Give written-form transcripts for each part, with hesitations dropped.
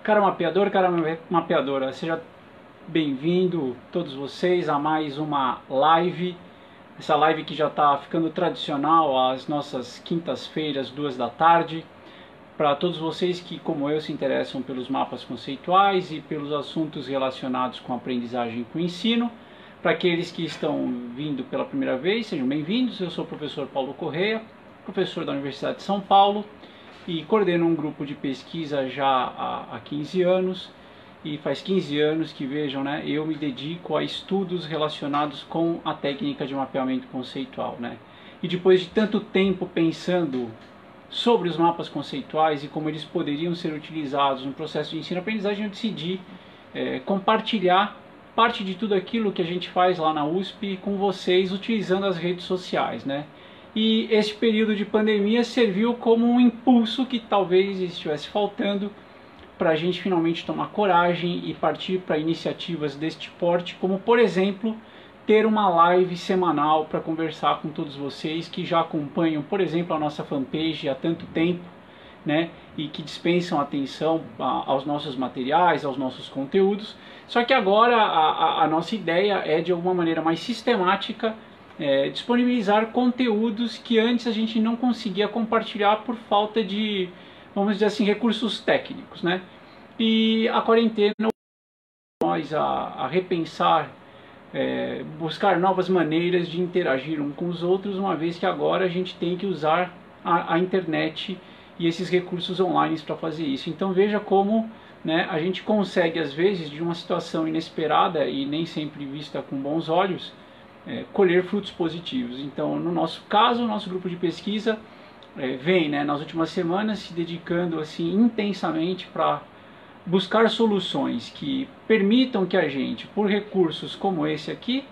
Cara mapeador, cara mapeadora, seja bem-vindo todos vocês a mais uma live. Essa live que já está ficando tradicional às nossas quintas-feiras, 2 da tarde. Para todos vocês que, como eu, se interessam pelos mapas conceituais e pelos assuntos relacionados com a aprendizagem e com o ensino. Para aqueles que estão vindo pela primeira vez, sejam bem-vindos. Eu sou o professor Paulo Correia, professor da Universidade de São Paulo, e coordeno um grupo de pesquisa já há 15 anos, e faz 15 anos que, vejam, né, eu me dedico a estudos relacionados com a técnica de mapeamento conceitual, né? E depois de tanto tempo pensando sobre os mapas conceituais e como eles poderiam ser utilizados no processo de ensino-aprendizagem, eu decidi compartilhar parte de tudo aquilo que a gente faz lá na USP com vocês utilizando as redes sociais, né? E esse período de pandemia serviu como um impulso que talvez estivesse faltando para a gente finalmente tomar coragem e partir para iniciativas deste porte, como por exemplo ter uma live semanal para conversar com todos vocês que já acompanham, por exemplo, a nossa fanpage há tanto tempo, né, e que dispensam atenção aos nossos materiais, aos nossos conteúdos. Só que agora a nossa ideia é, de alguma maneira mais sistemática, disponibilizar conteúdos que antes a gente não conseguia compartilhar por falta de, vamos dizer assim, recursos técnicos, né? E a quarentena nós a repensar, buscar novas maneiras de interagir um com os outros, uma vez que agora a gente tem que usar a internet e esses recursos online para fazer isso. Então veja como, né, a gente consegue, às vezes, de uma situação inesperada e nem sempre vista com bons olhos, colher frutos positivos. Então, no nosso caso, o nosso grupo de pesquisa vem, né, nas últimas semanas se dedicando assim intensamente para buscar soluções que permitam que a gente, por recursos como esse aqui,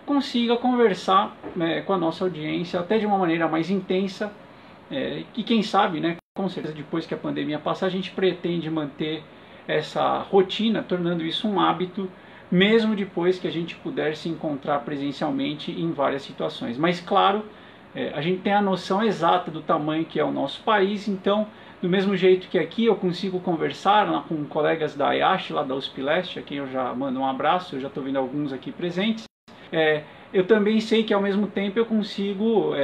consiga conversar, com a nossa audiência até de uma maneira mais intensa, e quem sabe, né, com certeza depois que a pandemia passar, a gente pretende manter essa rotina, tornando isso um hábito, mesmo depois que a gente puder se encontrar presencialmente em várias situações. Mas claro, a gente tem a noção exata do tamanho que é o nosso país, então do mesmo jeito que aqui eu consigo conversar lá com colegas da IASH, lá da USP Leste, a quem eu já mando um abraço, eu já estou vendo alguns aqui presentes, eu também sei que ao mesmo tempo eu consigo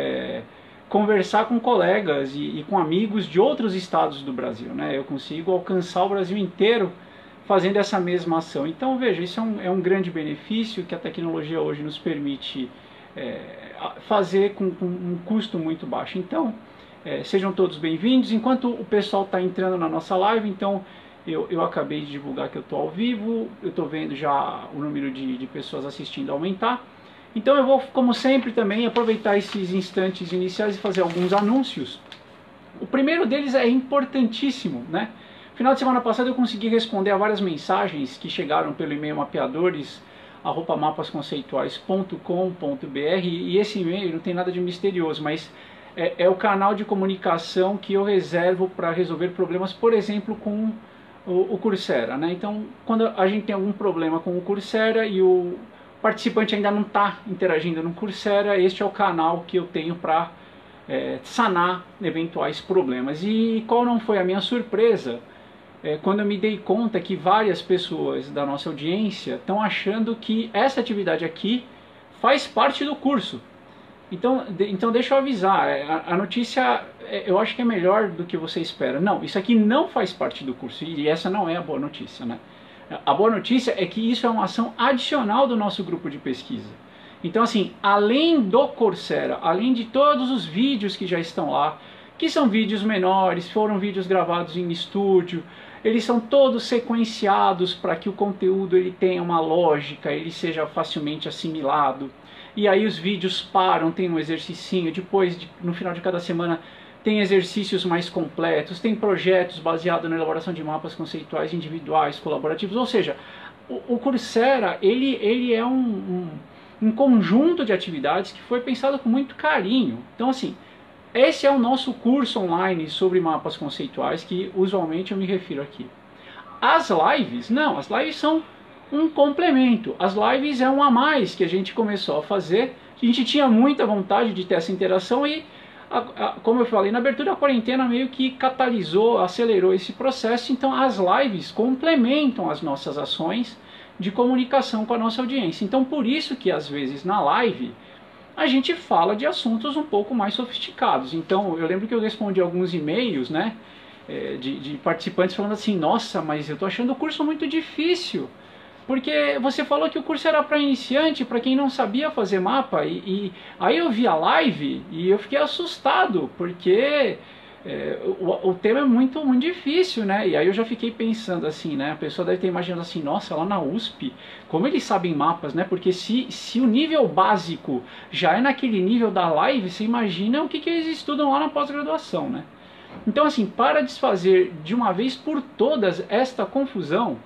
conversar com colegas e com amigos de outros estados do Brasil, né? Eu consigo alcançar o Brasil inteiro fazendo essa mesma ação. Então veja, isso é um grande benefício que a tecnologia hoje nos permite fazer com um custo muito baixo. Então sejam todos bem-vindos. Enquanto o pessoal está entrando na nossa live, então eu acabei de divulgar que eu estou ao vivo, eu estou vendo já o número de pessoas assistindo aumentar. Então eu vou, como sempre, também aproveitar esses instantes iniciais e fazer alguns anúncios. O primeiro deles é importantíssimo, né? Final de semana passada eu consegui responder a várias mensagens que chegaram pelo e-mail mapeadores@mapasconceituais.com.br, e esse e-mail não tem nada de misterioso, mas é o canal de comunicação que eu reservo para resolver problemas, por exemplo, com o Coursera, né? Então, quando a gente tem algum problema com o Coursera e o participante ainda não está interagindo no Coursera, este é o canal que eu tenho para sanar eventuais problemas. E qual não foi a minha surpresa quando eu me dei conta que várias pessoas da nossa audiência estão achando que essa atividade aqui faz parte do curso. Então deixa eu avisar, a notícia eu acho que é melhor do que você espera. Não, isso aqui não faz parte do curso, e essa não é a boa notícia, né? A boa notícia é que isso é uma ação adicional do nosso grupo de pesquisa. Então assim, além do Coursera, além de todos os vídeos que já estão lá, que são vídeos menores, foram vídeos gravados em estúdio, eles são todos sequenciados para que o conteúdo ele tenha uma lógica, ele seja facilmente assimilado. E aí os vídeos param, tem um exercicinho, depois no final de cada semana tem exercícios mais completos, tem projetos baseados na elaboração de mapas conceituais individuais, colaborativos, ou seja, o Coursera ele é um conjunto de atividades que foi pensado com muito carinho. Então assim, esse é o nosso curso online sobre mapas conceituais, que usualmente eu me refiro aqui. As lives, não, as lives são um complemento. As lives é um a mais que a gente começou a fazer. A gente tinha muita vontade de ter essa interação e como eu falei, na abertura da quarentena meio que catalisou, acelerou esse processo, então as lives complementam as nossas ações de comunicação com a nossa audiência. Então por isso que às vezes na live a gente fala de assuntos um pouco mais sofisticados. Então eu lembro que eu respondi alguns e-mails, né, de participantes falando assim: nossa, mas eu estou achando o curso muito difícil, porque você falou que o curso era para iniciante, para quem não sabia fazer mapa, e aí eu vi a live e eu fiquei assustado, porque o tema é muito, muito difícil, né? E aí eu já fiquei pensando assim, né? A pessoa deve ter imaginado assim: nossa, lá na USP, como eles sabem mapas, né? Porque se o nível básico já é naquele nível da live, você imagina o que eles estudam lá na pós-graduação, né? Então assim, para desfazer de uma vez por todas esta confusão,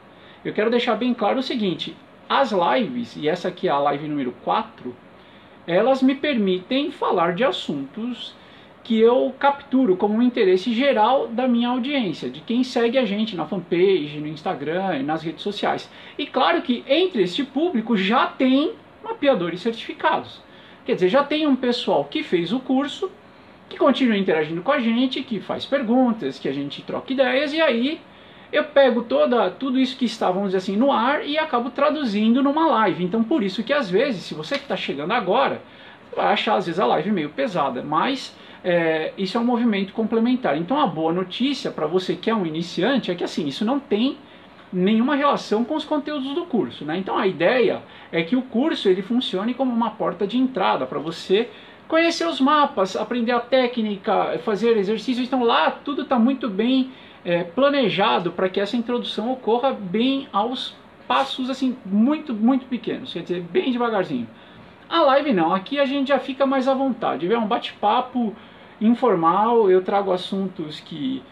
eu quero deixar bem claro o seguinte: as lives, e essa aqui é a live número 4, elas me permitem falar de assuntos que eu capturo como um interesse geral da minha audiência, de quem segue a gente na fanpage, no Instagram e nas redes sociais. E claro que entre este público já tem mapeadores certificados. Quer dizer, já tem um pessoal que fez o curso, que continua interagindo com a gente, que faz perguntas, que a gente troca ideias, e aí eu pego tudo isso que está, vamos dizer assim, no ar e acabo traduzindo numa live. Então por isso que às vezes, se você que está chegando agora, vai achar às vezes a live meio pesada, mas isso é um movimento complementar. Então a boa notícia para você que é um iniciante é que assim, isso não tem nenhuma relação com os conteúdos do curso, né? Então a ideia é que o curso ele funcione como uma porta de entrada para você conhecer os mapas, aprender a técnica, fazer exercícios. Então lá tudo está muito bem planejado para que essa introdução ocorra bem aos passos assim muito, muito pequenos, quer dizer, bem devagarzinho. A live não, aqui a gente já fica mais à vontade, é um bate-papo informal, eu trago assuntos que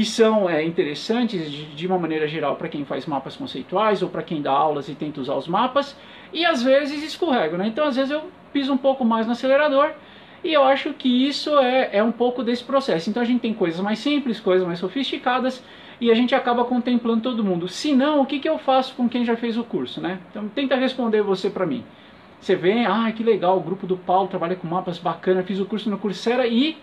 são interessantes de uma maneira geral para quem faz mapas conceituais ou para quem dá aulas e tenta usar os mapas, e às vezes escorrego, né? Então às vezes eu piso um pouco mais no acelerador, e eu acho que isso é um pouco desse processo. Então a gente tem coisas mais simples, coisas mais sofisticadas, e a gente acaba contemplando todo mundo. Se não, o que eu faço com quem já fez o curso, né? Então tenta responder você para mim. Você vem, que legal, o grupo do Paulo trabalha com mapas bacana, fiz o curso no Coursera e...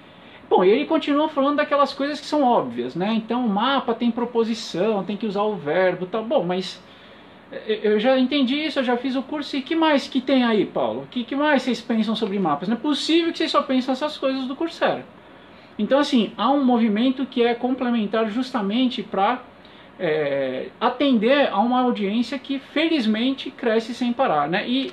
Bom, ele continua falando daquelas coisas que são óbvias, né? Então o mapa tem proposição, tem que usar o verbo, tá bom, mas eu já entendi isso, eu já fiz o curso, e que mais que tem aí, Paulo? Que mais vocês pensam sobre mapas? Não é possível que vocês só pensem essas coisas do Coursera. Então assim, há um movimento que é complementar justamente para atender a uma audiência que felizmente cresce sem parar, né? E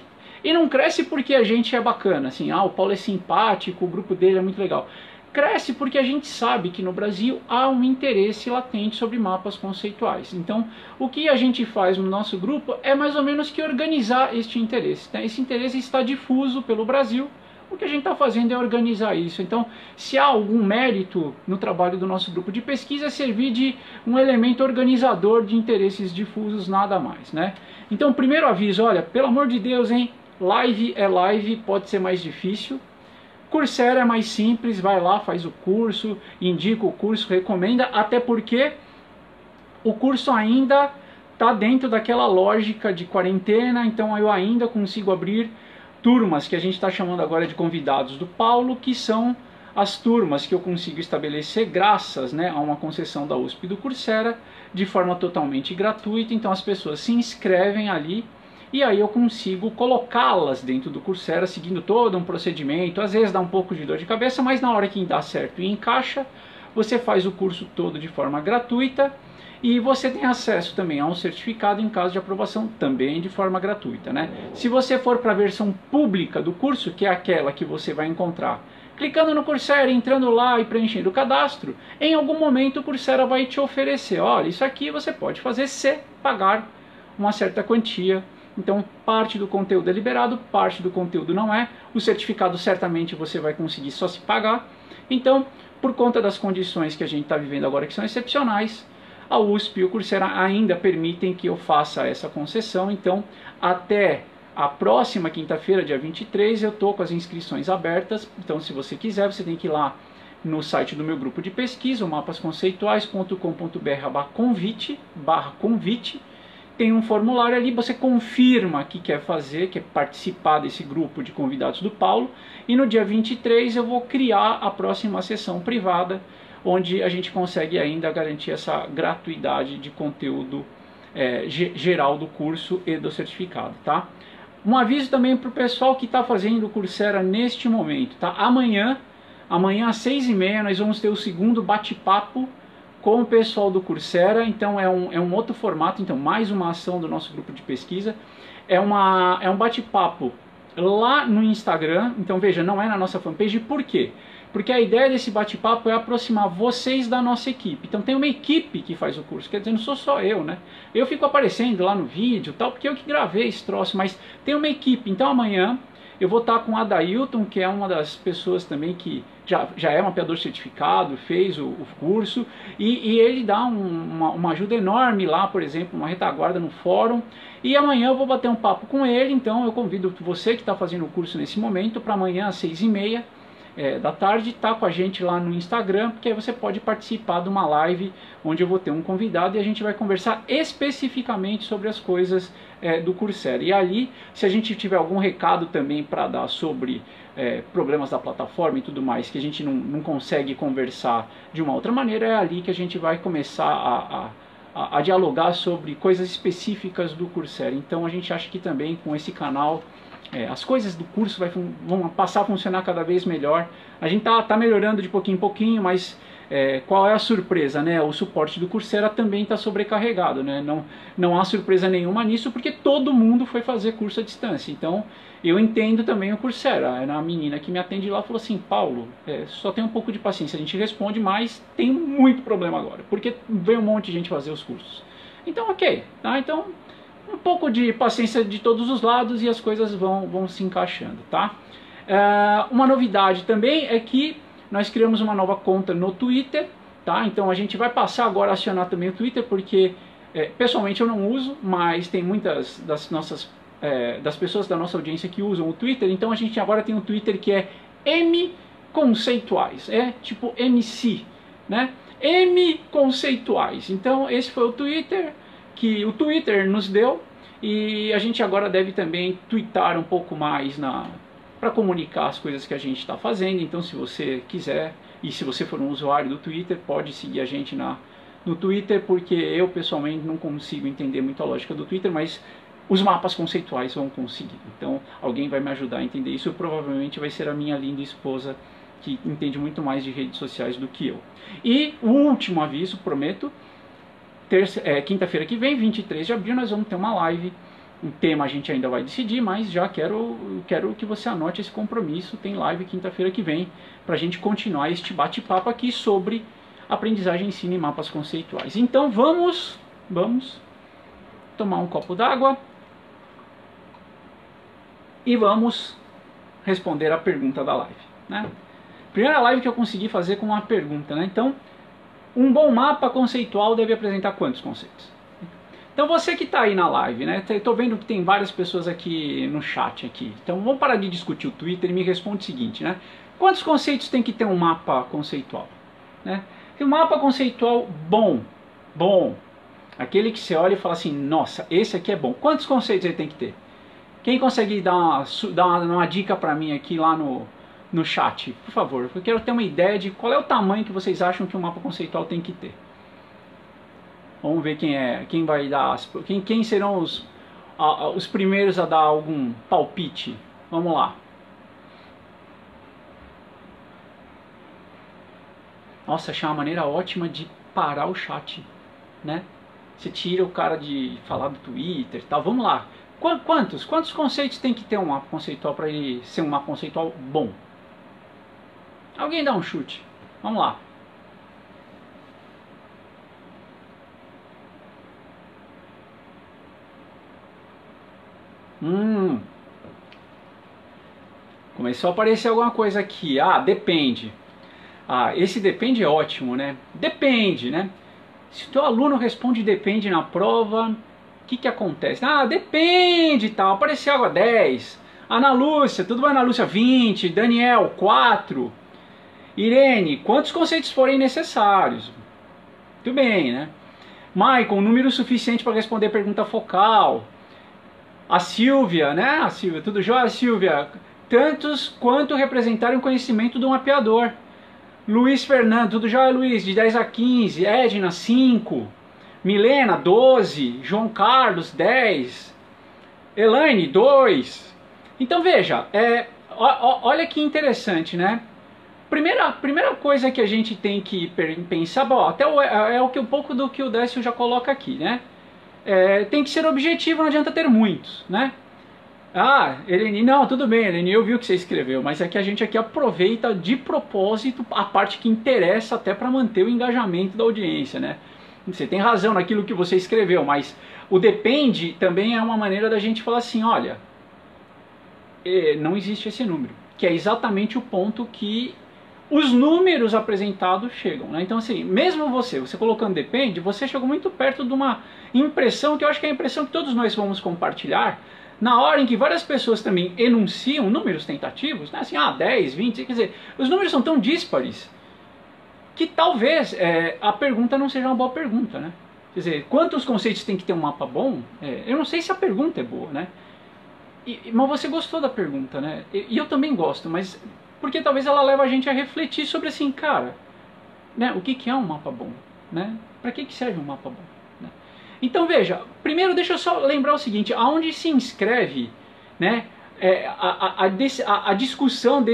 não cresce porque a gente é bacana, assim, o Paulo é simpático, o grupo dele é muito legal. Cresce porque a gente sabe que no Brasil há um interesse latente sobre mapas conceituais. Então, o que a gente faz no nosso grupo é mais ou menos que organizar este interesse, né? Esse interesse está difuso pelo Brasil, o que a gente está fazendo é organizar isso. Então, se há algum mérito no trabalho do nosso grupo de pesquisa, é servir de um elemento organizador de interesses difusos, nada mais, né? Então, primeiro aviso, olha, pelo amor de Deus, hein? Live é live, pode ser mais difícil. Coursera é mais simples, vai lá, faz o curso, indica o curso, recomenda, até porque o curso ainda está dentro daquela lógica de quarentena, então eu ainda consigo abrir turmas que a gente está chamando agora de convidados do Paulo, que são as turmas que eu consigo estabelecer graças, né, a uma concessão da USP e do Coursera, de forma totalmente gratuita. Então as pessoas se inscrevem ali, e aí eu consigo colocá-las dentro do Coursera, seguindo todo um procedimento. Às vezes dá um pouco de dor de cabeça, mas na hora que dá certo e encaixa, você faz o curso todo de forma gratuita, e você tem acesso também a um certificado em caso de aprovação, também de forma gratuita, né? Se você for para a versão pública do curso, que é aquela que você vai encontrar clicando no Coursera, entrando lá e preenchendo o cadastro, em algum momento o Coursera vai te oferecer: olha, isso aqui você pode fazer se pagar uma certa quantia. Então parte do conteúdo é liberado, parte do conteúdo não é. O certificado certamente você vai conseguir só se pagar. Então, por conta das condições que a gente está vivendo agora, que são excepcionais, a USP e o Coursera ainda permitem que eu faça essa concessão. Então, até a próxima quinta-feira, dia 23, eu estou com as inscrições abertas. Então, se você quiser, você tem que ir lá no site do meu grupo de pesquisa, o mapasconceituais.com.br/convite, tem um formulário ali, você confirma que quer fazer, quer participar desse grupo de convidados do Paulo, e no dia 23 eu vou criar a próxima sessão privada, onde a gente consegue ainda garantir essa gratuidade de conteúdo geral do curso e do certificado, tá? Um aviso também para o pessoal que está fazendo o Coursera neste momento, tá? Amanhã às 6h30 nós vamos ter o segundo bate-papo com o pessoal do Coursera. Então é um outro formato, então mais uma ação do nosso grupo de pesquisa. É um bate-papo lá no Instagram, então veja, não é na nossa fanpage. Por quê? Porque a ideia desse bate-papo é aproximar vocês da nossa equipe. Então tem uma equipe que faz o curso, quer dizer, não sou só eu, né? Eu fico aparecendo lá no vídeo tal, porque eu que gravei esse troço, mas tem uma equipe. Então amanhã eu vou estar com o Adailton, que é uma das pessoas também que já é mapeador certificado, fez o curso, e ele dá uma ajuda enorme lá, por exemplo, uma retaguarda no fórum. E amanhã eu vou bater um papo com ele, então eu convido você que está fazendo o curso nesse momento para amanhã às 6h30 da tarde estar com a gente lá no Instagram, porque aí você pode participar de uma live onde eu vou ter um convidado e a gente vai conversar especificamente sobre as coisas do Coursera. E ali, se a gente tiver algum recado também para dar sobre problemas da plataforma e tudo mais, que a gente não consegue conversar de uma outra maneira, é ali que a gente vai começar a dialogar sobre coisas específicas do Coursera. Então a gente acha que também com esse canal as coisas do curso vão passar a funcionar cada vez melhor. A gente tá melhorando de pouquinho em pouquinho, mas qual é a surpresa, né? O suporte do Coursera também está sobrecarregado, né? Não há surpresa nenhuma nisso, porque todo mundo foi fazer curso à distância. Então eu entendo também o Coursera. A menina que me atende lá falou assim: Paulo, só tem um pouco de paciência, a gente responde, mas tem muito problema agora, porque veio um monte de gente fazer os cursos. Então ok, tá? Então um pouco de paciência de todos os lados e as coisas vão se encaixando, tá? Uma novidade também é que nós criamos uma nova conta no Twitter, tá? Então a gente vai passar agora a acionar também o Twitter, porque pessoalmente eu não uso, mas tem muitas das pessoas da nossa audiência que usam o Twitter. Então a gente agora tem um Twitter que é M Conceituais, tipo MC, né? M Conceituais. Então esse foi o Twitter que o Twitter nos deu, e a gente agora deve também twittar um pouco mais para comunicar as coisas que a gente está fazendo. Então se você quiser, e se você for um usuário do Twitter, pode seguir a gente no Twitter, porque eu pessoalmente não consigo entender muito a lógica do Twitter, mas os mapas conceituais vão conseguir. Então alguém vai me ajudar a entender isso, provavelmente vai ser a minha linda esposa, que entende muito mais de redes sociais do que eu. E o último aviso, prometo, quinta-feira que vem, 23 de abril, nós vamos ter uma live. O tema a gente ainda vai decidir, mas já quero que você anote esse compromisso. Tem live quinta-feira que vem para a gente continuar este bate-papo aqui sobre aprendizagem, ensino e mapas conceituais. Então vamos tomar um copo d'água e vamos responder a pergunta da live, né? Primeira live que eu consegui fazer com uma pergunta, né? Então, um bom mapa conceitual deve apresentar quantos conceitos? Então você que está aí na live, né? Estou vendo que tem várias pessoas aqui no chat aqui. Então vamos parar de discutir o Twitter e me responde o seguinte, né? Quantos conceitos tem que ter um mapa conceitual, né? Um mapa conceitual bom, aquele que você olha e fala assim, nossa, esse aqui é bom. Quantos conceitos ele tem que ter? Quem consegue dar uma dica para mim aqui lá no chat, por favor? Eu quero ter uma ideia de qual é o tamanho que vocês acham que um mapa conceitual tem que ter. Vamos ver quem vai dar, quem serão os primeiros a dar algum palpite. Vamos lá. Nossa, achei uma maneira ótima de parar o chat, né? Você tira o cara de falar do Twitter e tal. Vamos lá. Quantos conceitos tem que ter um mapa conceitual para ele ser um mapa conceitual bom? Alguém dá um chute. Vamos lá. Começou a aparecer alguma coisa aqui. Ah, depende. Ah, esse depende é ótimo, né? Depende, né? Se o teu aluno responde depende na prova, o que acontece? Ah, depende, tal. Apareceu agora 10. Ana Lúcia, tudo bem, Ana Lúcia? 20. Daniel, 4. Irene, quantos conceitos forem necessários? Muito bem, né? Maicon, número suficiente para responder pergunta focal. A Silvia, né? A Silvia, tudo jóia, Silvia? Tantos quanto representarem o conhecimento do mapeador. Luiz Fernando, tudo jóia, Luiz? De 10 a 15. Edna, 5. Milena, 12. João Carlos, 10. Elaine, 2. Então veja, olha que interessante, né? Primeira coisa que a gente tem que pensar, bom, até um pouco do que o Décio já coloca aqui, né? Tem que ser objetivo, não adianta ter muitos, né? Ah, Eleni, não, tudo bem, Eleni, eu vi o que você escreveu, mas é que a gente aqui aproveita de propósito a parte que interessa até para manter o engajamento da audiência, né? Você tem razão naquilo que você escreveu, mas o depende também é uma maneira da gente falar assim, olha, não existe esse número, que é exatamente o ponto que os números apresentados chegam, né? Então assim, mesmo você colocando depende, você chegou muito perto de uma impressão que eu acho que é a impressão que todos nós vamos compartilhar na hora em que várias pessoas também enunciam números tentativos, né? Assim, 10, 20, quer dizer, os números são tão díspares que talvez a pergunta não seja uma boa pergunta, né? Quer dizer, quantos conceitos tem que ter um mapa bom? Eu não sei se a pergunta é boa, né? Mas você gostou da pergunta, né? E eu também gosto, mas porque talvez ela leve a gente a refletir sobre assim, cara, né, o que é um mapa bom, né? Para que serve um mapa bom? Né? Então veja, primeiro deixa eu só lembrar o seguinte, aonde se inscreve, né, a discussão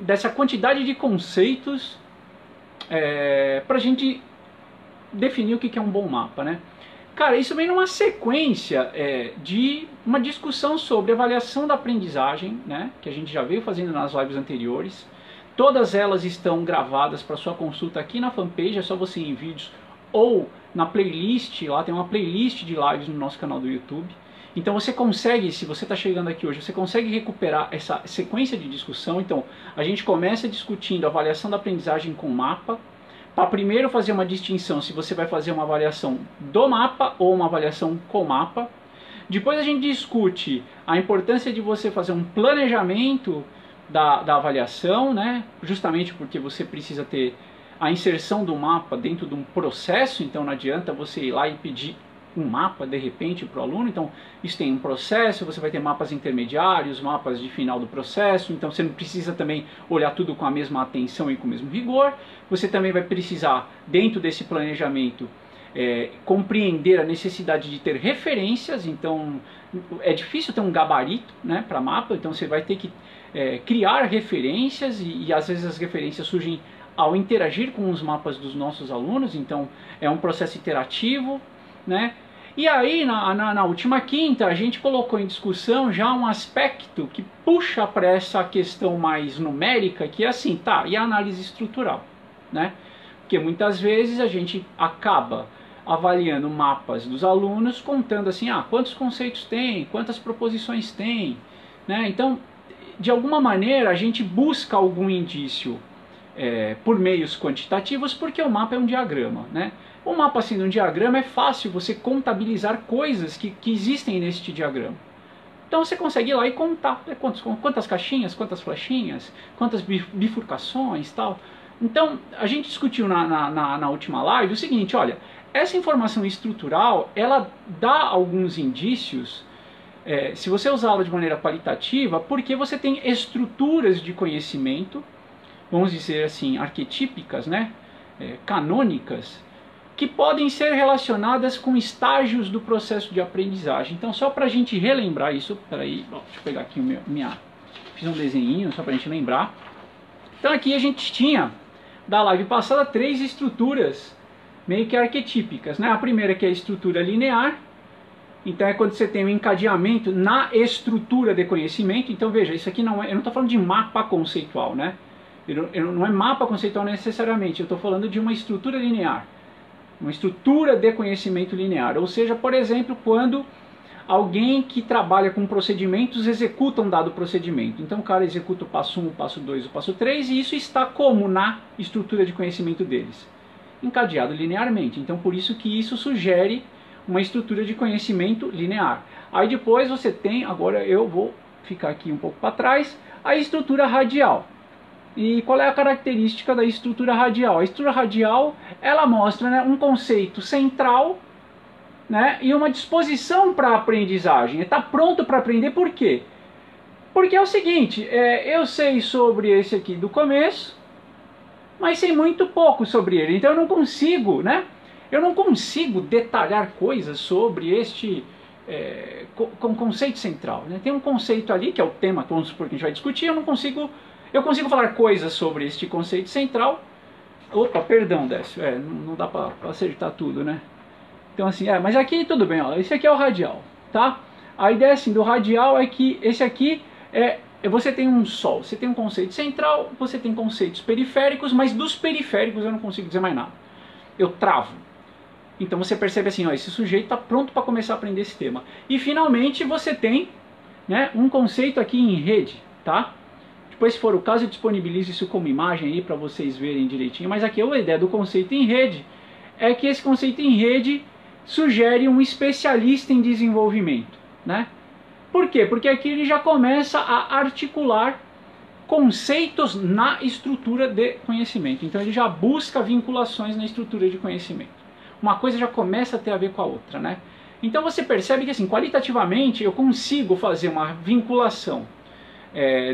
dessa quantidade de conceitos para a gente definir o que é um bom mapa, né? Cara, isso vem numa sequência de uma discussão sobre avaliação da aprendizagem, né, que a gente já veio fazendo nas lives anteriores. Todas elas estão gravadas para sua consulta aqui na fanpage, é só você ir em vídeos ou na playlist, lá tem uma playlist de lives no nosso canal do YouTube. Então você consegue, se você está chegando aqui hoje, você consegue recuperar essa sequência de discussão. Então a gente começa discutindo a avaliação da aprendizagem com mapa, para primeiro fazer uma distinção se você vai fazer uma avaliação do mapa ou uma avaliação com mapa. Depois a gente discute a importância de você fazer um planejamento da avaliação, né? Justamente porque você precisa ter a inserção do mapa dentro de um processo, então não adianta você ir lá e pedir um mapa de repente para o aluno. Então isso tem um processo, você vai ter mapas intermediários, mapas de final do processo, então você não precisa também olhar tudo com a mesma atenção e com o mesmo vigor. Você também vai precisar, dentro desse planejamento, compreender a necessidade de ter referências. Então é difícil ter um gabarito, né, para mapa, então você vai ter que criar referências e às vezes as referências surgem ao interagir com os mapas dos nossos alunos, então é um processo interativo, né? E aí, na última quinta, a gente colocou em discussão já um aspecto que puxa para essa questão mais numérica, que é assim, tá, e a análise estrutural, né? Porque muitas vezes a gente acaba avaliando mapas dos alunos, contando assim, quantos conceitos tem, quantas proposições tem, né? Então, de alguma maneira, a gente busca algum indício por meios quantitativos, porque o mapa é um diagrama, né? O mapa sendo um diagrama, é fácil você contabilizar coisas que existem neste diagrama. Então você consegue ir lá e contar, né, quantas caixinhas, quantas flechinhas, quantas bifurcações, tal. Então a gente discutiu na última live o seguinte, olha, essa informação estrutural, ela dá alguns indícios, se você usá-la de maneira qualitativa, porque você tem estruturas de conhecimento, vamos dizer assim, arquetípicas, né, canônicas, que podem ser relacionadas com estágios do processo de aprendizagem. Então, só para a gente relembrar isso, peraí, deixa eu pegar aqui fiz um desenhinho só para a gente lembrar. Então aqui a gente tinha, da live passada, 3 estruturas meio que arquetípicas, né? A primeira que é a estrutura linear, então é quando você tem um encadeamento na estrutura de conhecimento. Então veja, isso aqui não é, eu não estou falando de mapa conceitual, né? Não é mapa conceitual necessariamente, eu estou falando de uma estrutura linear. Uma estrutura de conhecimento linear, ou seja, por exemplo, quando alguém que trabalha com procedimentos executa um dado procedimento. Então o cara executa o passo 1, o passo 2, o passo 3, e isso está como na estrutura de conhecimento deles? Encadeado linearmente. Então por isso que isso sugere uma estrutura de conhecimento linear. Aí depois você tem, agora eu vou ficar aqui um pouco para trás, a estrutura radial. E qual é a característica da estrutura radial? A estrutura radial, ela mostra, né, um conceito central né, e uma disposição para a aprendizagem. Está pronto para aprender, por quê? Porque é o seguinte, eu sei sobre esse aqui do começo, mas sei muito pouco sobre ele. Então eu não consigo, né? Eu não consigo detalhar coisas sobre este conceito central. Né? Tem um conceito ali, que é o tema que vamos supor que a gente vai discutir, eu consigo falar coisas sobre este conceito central. Opa, perdão, Décio, não dá para acertar tudo, né? Então assim, mas aqui tudo bem, ó, esse aqui é o radial, tá? A ideia assim, do radial é que esse aqui você tem um Sol, você tem um conceito central, você tem conceitos periféricos, mas dos periféricos eu não consigo dizer mais nada. Eu travo. Então você percebe assim, ó, esse sujeito está pronto para começar a aprender esse tema. E finalmente você tem, né, um conceito aqui em rede, tá? Depois, se for o caso, eu disponibilizo isso como imagem aí para vocês verem direitinho. Mas aqui a ideia do conceito em rede é que esse conceito em rede sugere um especialista em desenvolvimento, né? Por quê? Porque aqui ele já começa a articular conceitos na estrutura de conhecimento. Então ele já busca vinculações na estrutura de conhecimento. Uma coisa já começa a ter a ver com a outra, né? Então você percebe que assim, qualitativamente eu consigo fazer uma vinculação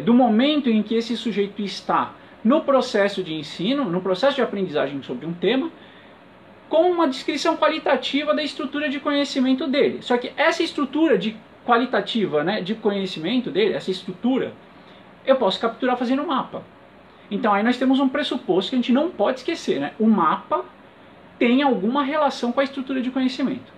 do momento em que esse sujeito está no processo de ensino, no processo de aprendizagem sobre um tema, com uma descrição qualitativa da estrutura de conhecimento dele. Só que essa estrutura qualitativa, né, de conhecimento dele, essa estrutura, eu posso capturar fazendo um mapa. Então aí nós temos um pressuposto que a gente não pode esquecer, né? O mapa tem alguma relação com a estrutura de conhecimento.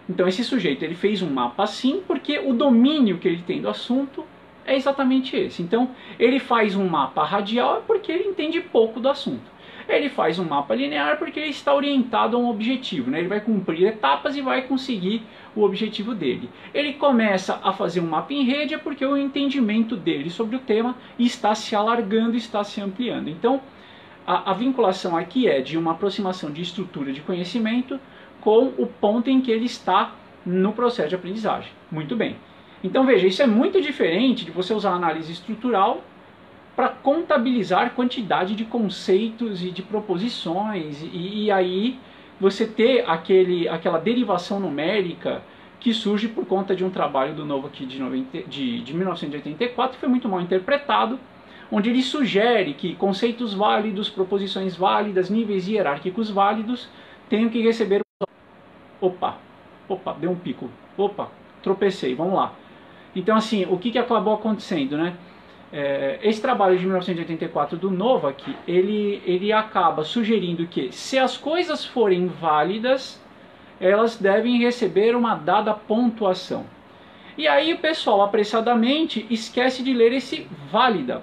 Então esse sujeito ele fez um mapa assim porque o domínio que ele tem do assunto é exatamente esse. Então ele faz um mapa radial porque ele entende pouco do assunto. Ele faz um mapa linear porque ele está orientado a um objetivo, né? Ele vai cumprir etapas e vai conseguir o objetivo dele. Ele começa a fazer um mapa em rede porque o entendimento dele sobre o tema está se alargando, está se ampliando. Então a vinculação aqui é de uma aproximação de estrutura de conhecimento com o ponto em que ele está no processo de aprendizagem. Muito bem. Então veja, isso é muito diferente de você usar análise estrutural para contabilizar quantidade de conceitos e de proposições e aí você ter aquela derivação numérica que surge por conta de um trabalho do Novack de 1984, que foi muito mal interpretado, onde ele sugere que conceitos válidos, proposições válidas, níveis hierárquicos válidos tenham que receber... Opa, deu um pico. Opa, tropecei, vamos lá. Então assim, o que acabou acontecendo, né? Esse trabalho de 1984 do Novack, ele acaba sugerindo que se as coisas forem válidas, elas devem receber uma dada pontuação. E aí o pessoal apressadamente esquece de ler esse válida.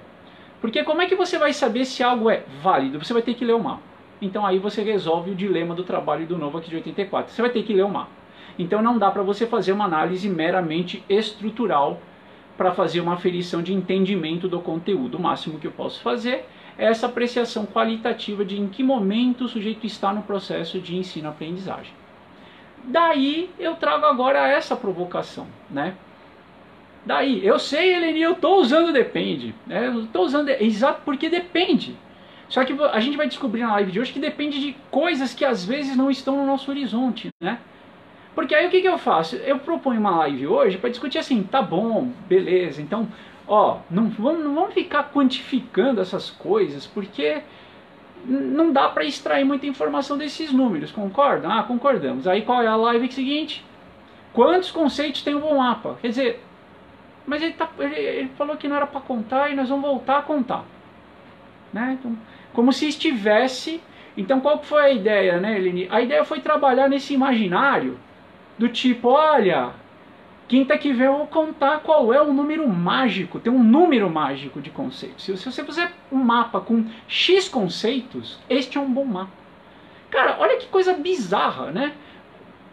Porque como é que você vai saber se algo é válido? Você vai ter que ler o mapa. Então aí você resolve o dilema do trabalho do Novack de 84. Você vai ter que ler o mapa. Então não dá para você fazer uma análise meramente estrutural para fazer uma aferição de entendimento do conteúdo. O máximo que eu posso fazer é essa apreciação qualitativa de em que momento o sujeito está no processo de ensino-aprendizagem. Daí eu trago agora essa provocação, né? Daí, eu sei, Eleni, eu estou usando depende, né? Eu estou usando exato porque depende. Só que a gente vai descobrir na live de hoje que depende de coisas que às vezes não estão no nosso horizonte, né? Porque aí o que eu faço? Eu proponho uma live hoje para discutir assim, tá bom, beleza, então, ó, não vamos ficar quantificando essas coisas, porque não dá para extrair muita informação desses números, concordam? Ah, concordamos. Aí qual é a live seguinte? Quantos conceitos tem o bom mapa? Quer dizer, mas ele falou que não era para contar e nós vamos voltar a contar. Né? Então, como se estivesse... Então qual foi a ideia, né, Eleni? A ideia foi trabalhar nesse imaginário do tipo, olha, quinta que vem eu vou contar qual é o número mágico, tem um número mágico de conceitos. Se você fizer um mapa com X conceitos, este é um bom mapa. Cara, olha que coisa bizarra, né?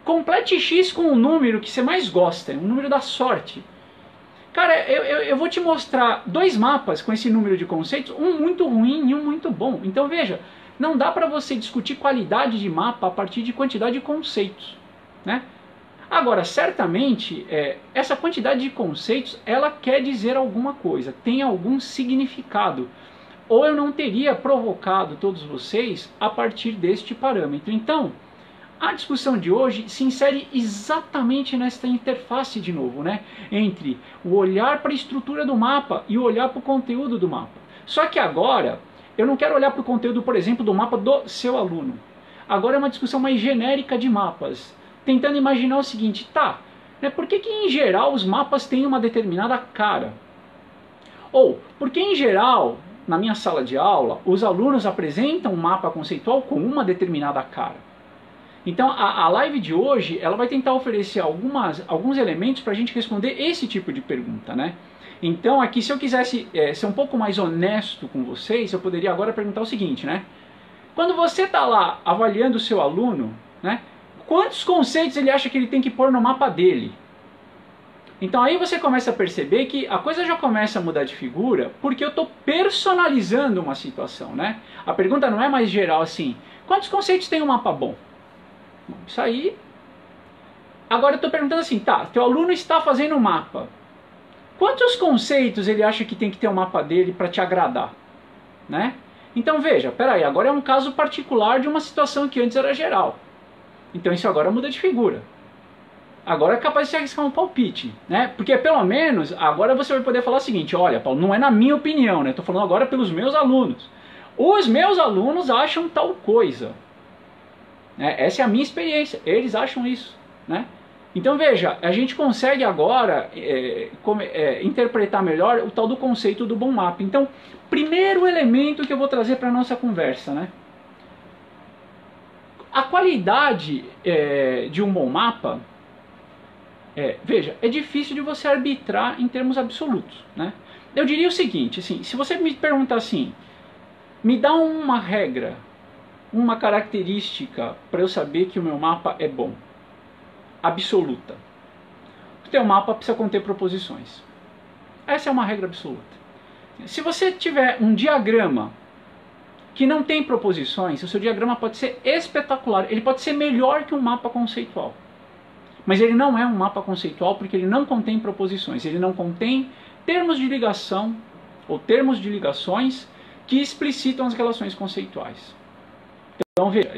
Complete X com o número que você mais gosta, o número da sorte. Cara, eu vou te mostrar dois mapas com esse número de conceitos, um muito ruim e um muito bom. Então veja, não dá para você discutir qualidade de mapa a partir de quantidade de conceitos, né? Agora, certamente, essa quantidade de conceitos, ela quer dizer alguma coisa, tem algum significado. Ou eu não teria provocado todos vocês a partir deste parâmetro. Então, a discussão de hoje se insere exatamente nesta interface de novo, né? Entre o olhar para a estrutura do mapa e o olhar para o conteúdo do mapa. Só que agora, eu não quero olhar para o conteúdo, por exemplo, do mapa do seu aluno. Agora é uma discussão mais genérica de mapas, tentando imaginar o seguinte, tá, né, por que em geral os mapas têm uma determinada cara? Ou, por que em geral, na minha sala de aula, os alunos apresentam um mapa conceitual com uma determinada cara? Então a live de hoje ela vai tentar oferecer alguns elementos para a gente responder esse tipo de pergunta, né? Então aqui, se eu quisesse ser um pouco mais honesto com vocês, eu poderia agora perguntar o seguinte, né? Quando você está lá avaliando o seu aluno, né, quantos conceitos ele acha que ele tem que pôr no mapa dele? Então aí você começa a perceber que a coisa já começa a mudar de figura, porque eu estou personalizando uma situação, né? A pergunta não é mais geral assim, quantos conceitos tem um mapa bom? Bom, isso aí... Agora eu estou perguntando assim, tá, teu aluno está fazendo um mapa. Quantos conceitos ele acha que tem que ter o mapa dele para te agradar? Né? Então veja, peraí, agora é um caso particular de uma situação que antes era geral. Então isso agora muda de figura. Agora é capaz de se arriscar um palpite, né? Porque pelo menos agora você vai poder falar o seguinte, olha, Paulo, não é na minha opinião, né? Estou falando agora pelos meus alunos. Os meus alunos acham tal coisa. Né? Essa é a minha experiência, eles acham isso, né? Então veja, a gente consegue agora interpretar melhor o tal do conceito do bom mapa. Então, primeiro elemento que eu vou trazer para a nossa conversa, né? A qualidade de um bom mapa, veja, é difícil de você arbitrar em termos absolutos, né? Eu diria o seguinte, assim, se você me perguntar assim, me dá uma regra, uma característica para eu saber que o meu mapa é bom. Absoluta. O teu mapa precisa conter proposições. Essa é uma regra absoluta. Se você tiver um diagrama que não tem proposições, o seu diagrama pode ser espetacular, ele pode ser melhor que um mapa conceitual. Mas ele não é um mapa conceitual porque ele não contém proposições, ele não contém termos de ligação ou termos de ligações que explicitam as relações conceituais. Então, veja,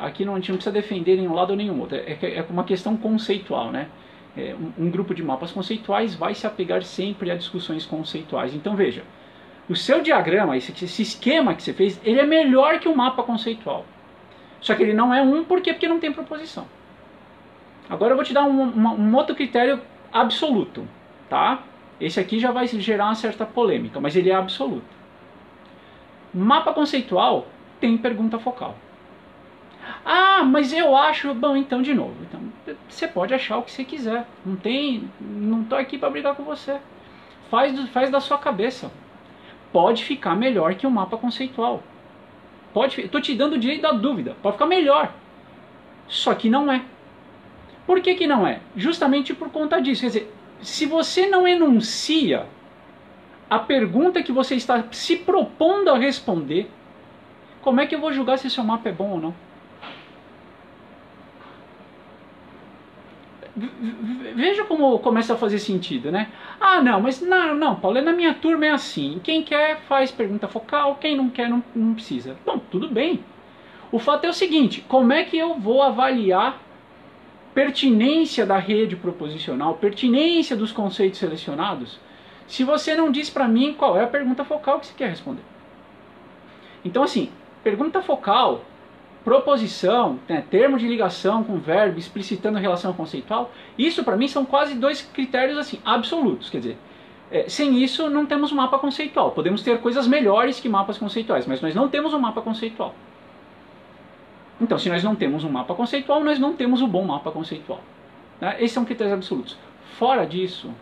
aqui a gente não precisa defender nenhum lado ou nenhum outro, é uma questão conceitual, né? Um grupo de mapas conceituais vai se apegar sempre a discussões conceituais. Então, veja, o seu diagrama, esse esquema que você fez, ele é melhor que um mapa conceitual. Só que ele não é um, por quê? Porque não tem proposição. Agora eu vou te dar um outro critério absoluto, tá? Esse aqui já vai gerar uma certa polêmica, mas ele é absoluto. Mapa conceitual tem pergunta focal. Ah, mas eu acho... Bom, então de novo. Então, você pode achar o que você quiser. Não estou aqui para brigar com você. Faz da sua cabeça. Pode ficar melhor que um mapa conceitual. Estou te dando o direito da dúvida. Pode ficar melhor. Só que não é. Por que não é? Justamente por conta disso. Quer dizer, se você não enuncia a pergunta que você está se propondo a responder, como é que eu vou julgar se seu mapa é bom ou não? Veja como começa a fazer sentido, né? Ah, não, mas não, Paulo, na minha turma é assim. Quem quer faz pergunta focal, quem não quer não precisa. Bom, tudo bem. O fato é o seguinte, como é que eu vou avaliar pertinência da rede proposicional, pertinência dos conceitos selecionados, se você não diz para mim qual é a pergunta focal que você quer responder? Então, assim, pergunta focal, proposição, né, termo de ligação com verbo, explicitando a relação conceitual, isso para mim são quase dois critérios assim, absolutos. Quer dizer, sem isso não temos um mapa conceitual. Podemos ter coisas melhores que mapas conceituais, mas nós não temos um mapa conceitual. Então, se nós não temos um mapa conceitual, nós não temos o bom mapa conceitual. Né? Esses são critérios absolutos. Fora disso,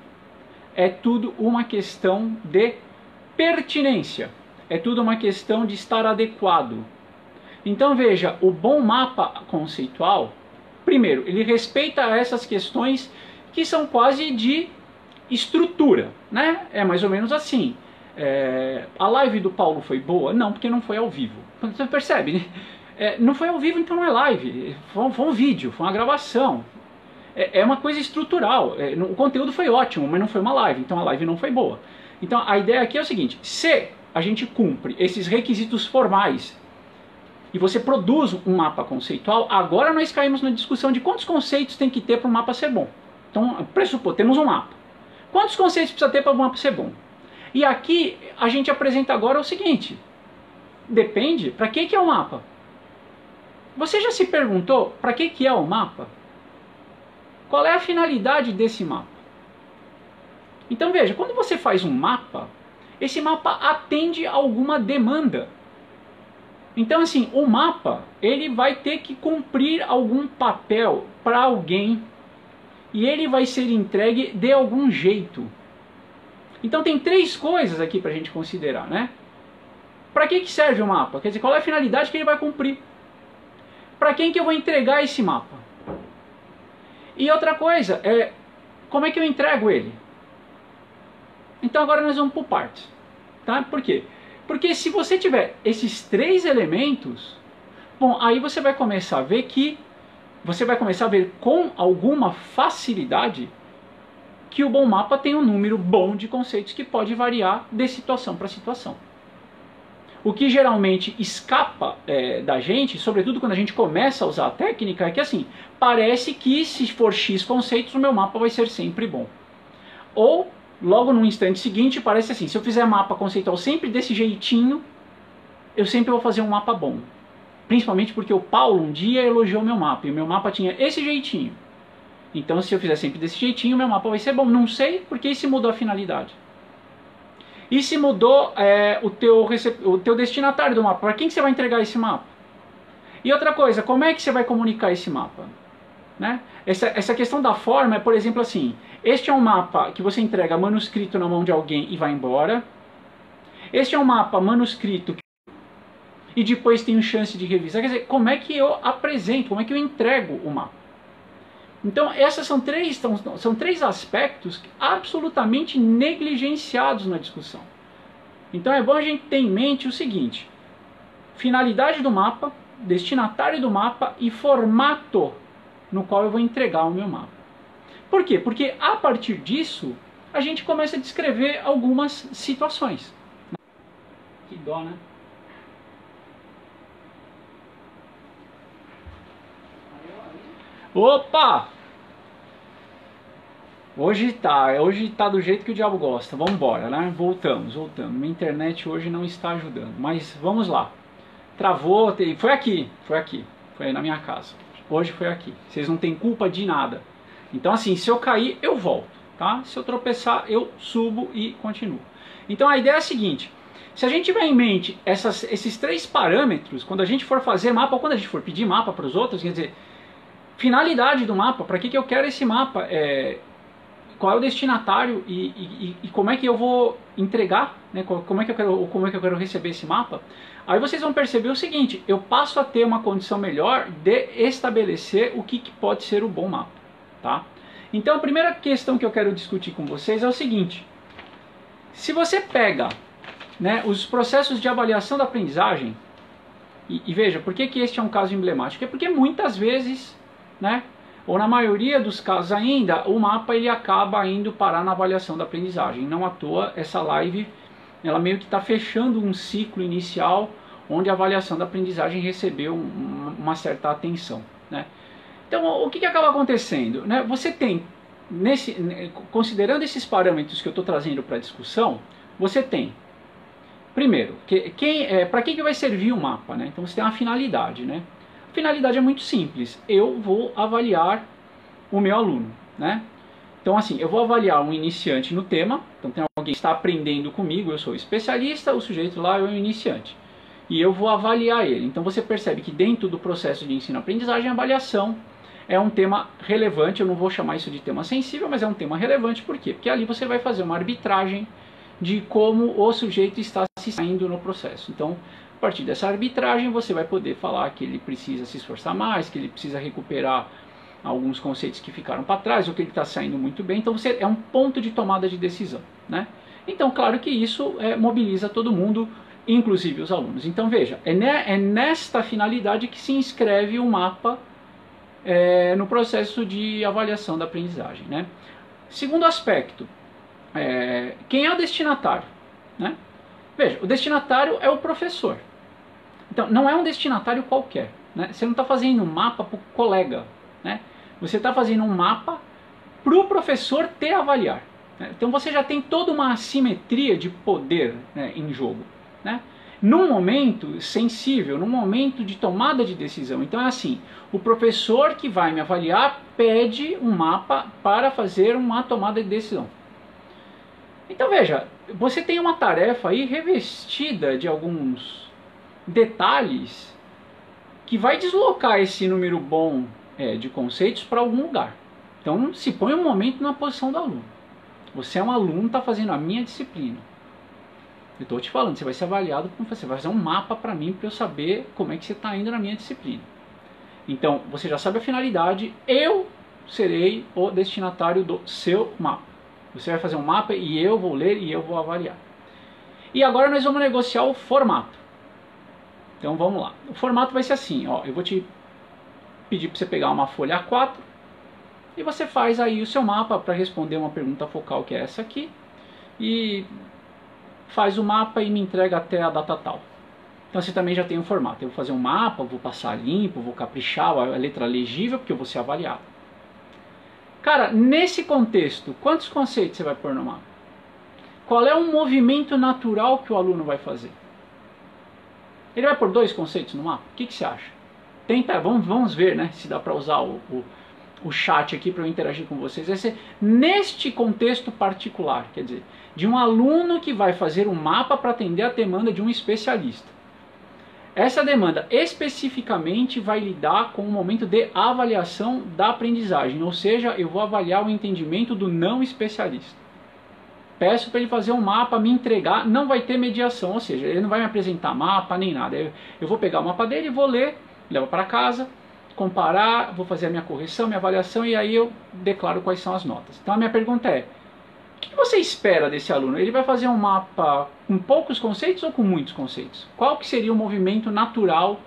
é tudo uma questão de pertinência. É tudo uma questão de estar adequado. Então veja, o bom mapa conceitual, primeiro, ele respeita essas questões que são quase de estrutura, né? É mais ou menos assim. A live do Paulo foi boa? Não, porque não foi ao vivo. Você percebe, né? Não foi ao vivo, então não é live. Foi um vídeo, foi uma gravação. É uma coisa estrutural. O conteúdo foi ótimo, mas não foi uma live, então a live não foi boa. Então a ideia aqui é o seguinte, se a gente cumpre esses requisitos formais e você produz um mapa conceitual, agora nós caímos na discussão de quantos conceitos tem que ter para o mapa ser bom. Então, pressupor, temos um mapa. Quantos conceitos precisa ter para o mapa ser bom? E aqui a gente apresenta agora o seguinte, depende, para que é o mapa? Você já se perguntou para que é o mapa? Qual é a finalidade desse mapa? Então veja, quando você faz um mapa, esse mapa atende a alguma demanda. Então assim, o mapa ele vai ter que cumprir algum papel para alguém e ele vai ser entregue de algum jeito. Então tem três coisas aqui para a gente considerar, né? Para que serve o mapa? Quer dizer, qual é a finalidade que ele vai cumprir? Para quem que eu vou entregar esse mapa? E outra coisa, como é que eu entrego ele? Então agora nós vamos por partes. Tá? Por quê? Porque se você tiver esses três elementos, bom, aí você vai começar a ver com alguma facilidade que o bom mapa tem um número bom de conceitos que pode variar de situação para situação. O que geralmente escapa da gente, sobretudo quando a gente começa a usar a técnica, é que assim, parece que se for X conceitos, o meu mapa vai ser sempre bom. Ou, logo no instante seguinte, parece assim, se eu fizer mapa conceitual sempre desse jeitinho, eu sempre vou fazer um mapa bom. Principalmente porque o Paulo um dia elogiou meu mapa, e o meu mapa tinha esse jeitinho. Então se eu fizer sempre desse jeitinho, o meu mapa vai ser bom. Não sei, porque isso mudou a finalidade. E se mudou o teu destinatário do mapa, para quem que você vai entregar esse mapa? E outra coisa, como é que você vai comunicar esse mapa? Né? Essa questão da forma é, por exemplo, assim, este é um mapa que você entrega manuscrito na mão de alguém e vai embora. Este é um mapa manuscrito e depois tenho chance de revisar. Quer dizer, como é que eu apresento, como é que eu entrego o mapa? Então, esses são três aspectos absolutamente negligenciados na discussão. Então, é bom a gente ter em mente o seguinte: finalidade do mapa, destinatário do mapa e formato no qual eu vou entregar o meu mapa. Por quê? Porque a partir disso, a gente começa a descrever algumas situações. Que dó, né? Opa! Hoje tá do jeito que o diabo gosta. Vamos embora, né? Voltamos. Minha internet hoje não está ajudando, mas vamos lá. Travou, foi aqui, foi na minha casa. Hoje foi aqui. Vocês não têm culpa de nada. Então assim, se eu cair, eu volto, tá? Se eu tropeçar, eu subo e continuo. Então a ideia é a seguinte: se a gente tiver em mente esses três parâmetros, quando a gente for fazer mapa, ou quando a gente for pedir mapa para os outros, quer dizer, finalidade do mapa, para que eu quero esse mapa, qual é o destinatário e como é que eu vou entregar, né? como é que eu quero receber esse mapa, aí vocês vão perceber o seguinte: eu passo a ter uma condição melhor de estabelecer o que pode ser o bom mapa. Tá? Então a primeira questão que eu quero discutir com vocês é o seguinte: se você pega, né, os processos de avaliação da aprendizagem, e veja, por que este é um caso emblemático? É porque muitas vezes, né, ou na maioria dos casos ainda, o mapa ele acaba indo parar na avaliação da aprendizagem. Não à toa, essa live ela meio que está fechando um ciclo inicial onde a avaliação da aprendizagem recebeu uma certa atenção. Né? Então, o que acaba acontecendo? Né? Você tem, considerando esses parâmetros que eu estou trazendo para a discussão, você tem, primeiro, para que vai servir o mapa? Né? Então você tem uma finalidade, né? A finalidade é muito simples: eu vou avaliar o meu aluno, né? Então assim, eu vou avaliar um iniciante no tema, então tem alguém que está aprendendo comigo, eu sou especialista, o sujeito lá é o iniciante, e eu vou avaliar ele. Então você percebe que dentro do processo de ensino-aprendizagem, a avaliação é um tema relevante. Eu não vou chamar isso de tema sensível, mas é um tema relevante. Por quê? Porque ali você vai fazer uma arbitragem de como o sujeito está se saindo no processo. Então, a partir dessa arbitragem, você vai poder falar que ele precisa se esforçar mais, que ele precisa recuperar alguns conceitos que ficaram para trás, ou que ele está saindo muito bem. Então, você é um ponto de tomada de decisão, né? Então, claro que isso mobiliza todo mundo, inclusive os alunos. Então, veja, é nesta finalidade que se inscreve o mapa no processo de avaliação da aprendizagem, né? Segundo aspecto, quem é o destinatário? Né? Veja, o destinatário é o professor. Então, não é um destinatário qualquer, né? Você não está fazendo um mapa para o colega, né? Você está fazendo um mapa para o professor te avaliar, né? Então você já tem toda uma assimetria de poder, né, em jogo, né? Num momento sensível, num momento de tomada de decisão. Então é assim, o professor que vai me avaliar pede um mapa para fazer uma tomada de decisão. Então veja, você tem uma tarefa aí revestida de alguns detalhes que vai deslocar esse número bom de conceitos para algum lugar. Então se põe um momento na posição do aluno. Você é um aluno, está fazendo a minha disciplina. Eu estou te falando, você vai ser avaliado, você vai fazer um mapa para mim, para eu saber como é que você está indo na minha disciplina. Então, você já sabe a finalidade, eu serei o destinatário do seu mapa. Você vai fazer um mapa e eu vou ler e eu vou avaliar. E agora nós vamos negociar o formato. Então vamos lá. O formato vai ser assim, ó, eu vou te pedir para você pegar uma folha A4 e você faz aí o seu mapa para responder uma pergunta focal que é essa aqui. E faz o mapa e me entrega até a data tal. Então você também já tem um formato. Eu vou fazer um mapa, vou passar limpo, vou caprichar a letra legível, porque eu vou ser avaliado. Cara, nesse contexto, quantos conceitos você vai pôr no mapa? Qual é o movimento natural que o aluno vai fazer? Ele vai pôr 2 conceitos no mapa? O que você acha? Tenta, vamos ver, né, se dá para usar o chat aqui para eu interagir com vocês. Vai ser neste contexto particular, quer dizer, de um aluno que vai fazer um mapa para atender a demanda de um especialista. Essa demanda especificamente vai lidar com o momento de avaliação da aprendizagem, ou seja, eu vou avaliar o entendimento do não especialista. Peço para ele fazer um mapa, me entregar, não vai ter mediação, ou seja, ele não vai me apresentar mapa nem nada. Eu vou pegar o mapa dele, vou ler, levo para casa, comparar, vou fazer a minha correção, minha avaliação e aí eu declaro quais são as notas. Então a minha pergunta é, o que você espera desse aluno? Ele vai fazer um mapa com poucos conceitos ou com muitos conceitos? Qual que seria o movimento natural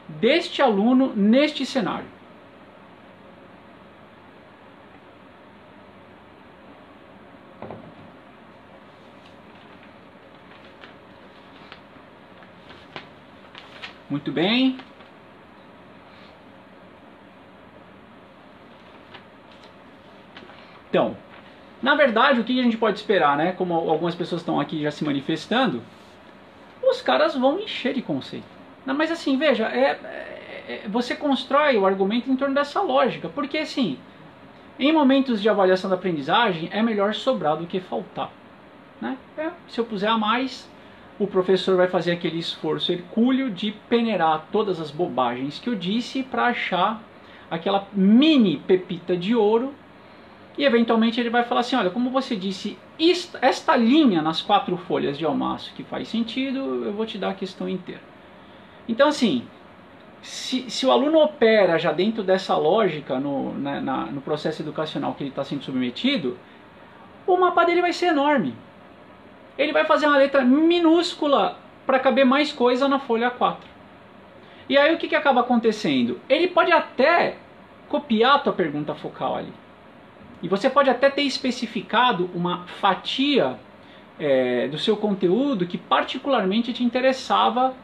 deste aluno neste cenário? Muito bem. Então, na verdade, o que a gente pode esperar, né? Como algumas pessoas estão aqui já se manifestando, os caras vão encher de conceito. Não, mas assim, veja, você constrói o argumento em torno dessa lógica, porque assim, em momentos de avaliação da aprendizagem, é melhor sobrar do que faltar, né? Se eu puser a mais, o professor vai fazer aquele esforço hercúleo de peneirar todas as bobagens que eu disse para achar aquela mini pepita de ouro. E eventualmente ele vai falar assim, olha, como você disse, esta linha nas 4 folhas de almaço que faz sentido, eu vou te dar a questão inteira. Então assim, se o aluno opera já dentro dessa lógica no processo educacional que ele está sendo submetido, o mapa dele vai ser enorme. Ele vai fazer uma letra minúscula para caber mais coisa na folha A4. E aí o que acaba acontecendo? Ele pode até copiar a tua pergunta focal ali. E você pode até ter especificado uma fatia do seu conteúdo que particularmente te interessava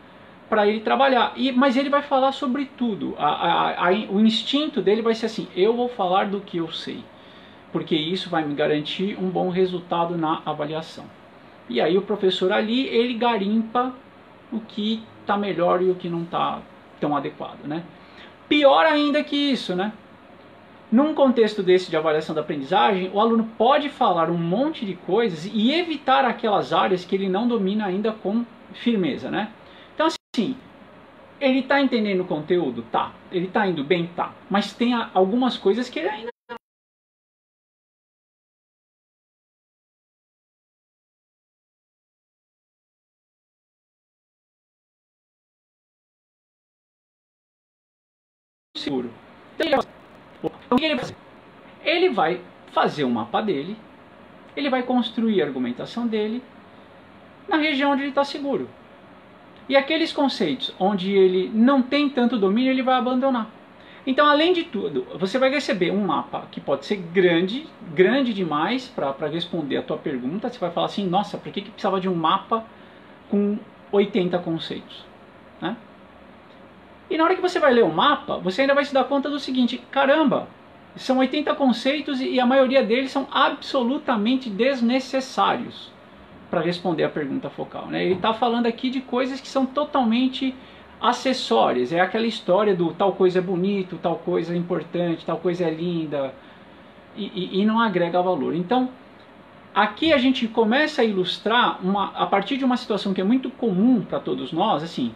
para ele trabalhar. Mas ele vai falar sobre tudo. O instinto dele vai ser assim, eu vou falar do que eu sei. Porque isso vai me garantir um bom resultado na avaliação. E aí o professor ali, ele garimpa o que está melhor e o que não está tão adequado, né? Pior ainda que isso, né? Num contexto desse de avaliação da aprendizagem, o aluno pode falar um monte de coisas e evitar aquelas áreas que ele não domina ainda com firmeza, né? Então assim, ele está entendendo o conteúdo? Tá. Ele está indo bem? Tá. Mas tem algumas coisas que ele ainda não seguro. Então o que ele vai fazer? Ele vai fazer um mapa dele, ele vai construir a argumentação dele na região onde ele está seguro. E aqueles conceitos onde ele não tem tanto domínio, ele vai abandonar. Então, além de tudo, você vai receber um mapa que pode ser grande, grande demais para responder a tua pergunta. Você vai falar assim, nossa, por que precisava de um mapa com 80 conceitos? Né? E na hora que você vai ler o mapa, você ainda vai se dar conta do seguinte: caramba, são 80 conceitos e a maioria deles são absolutamente desnecessários para responder a pergunta focal, né? Ele está falando aqui de coisas que são totalmente acessórias. É aquela história do tal coisa é bonito, tal coisa é importante, tal coisa é linda, e não agrega valor. Então, aqui a gente começa a ilustrar, a partir de uma situação que é muito comum para todos nós, assim,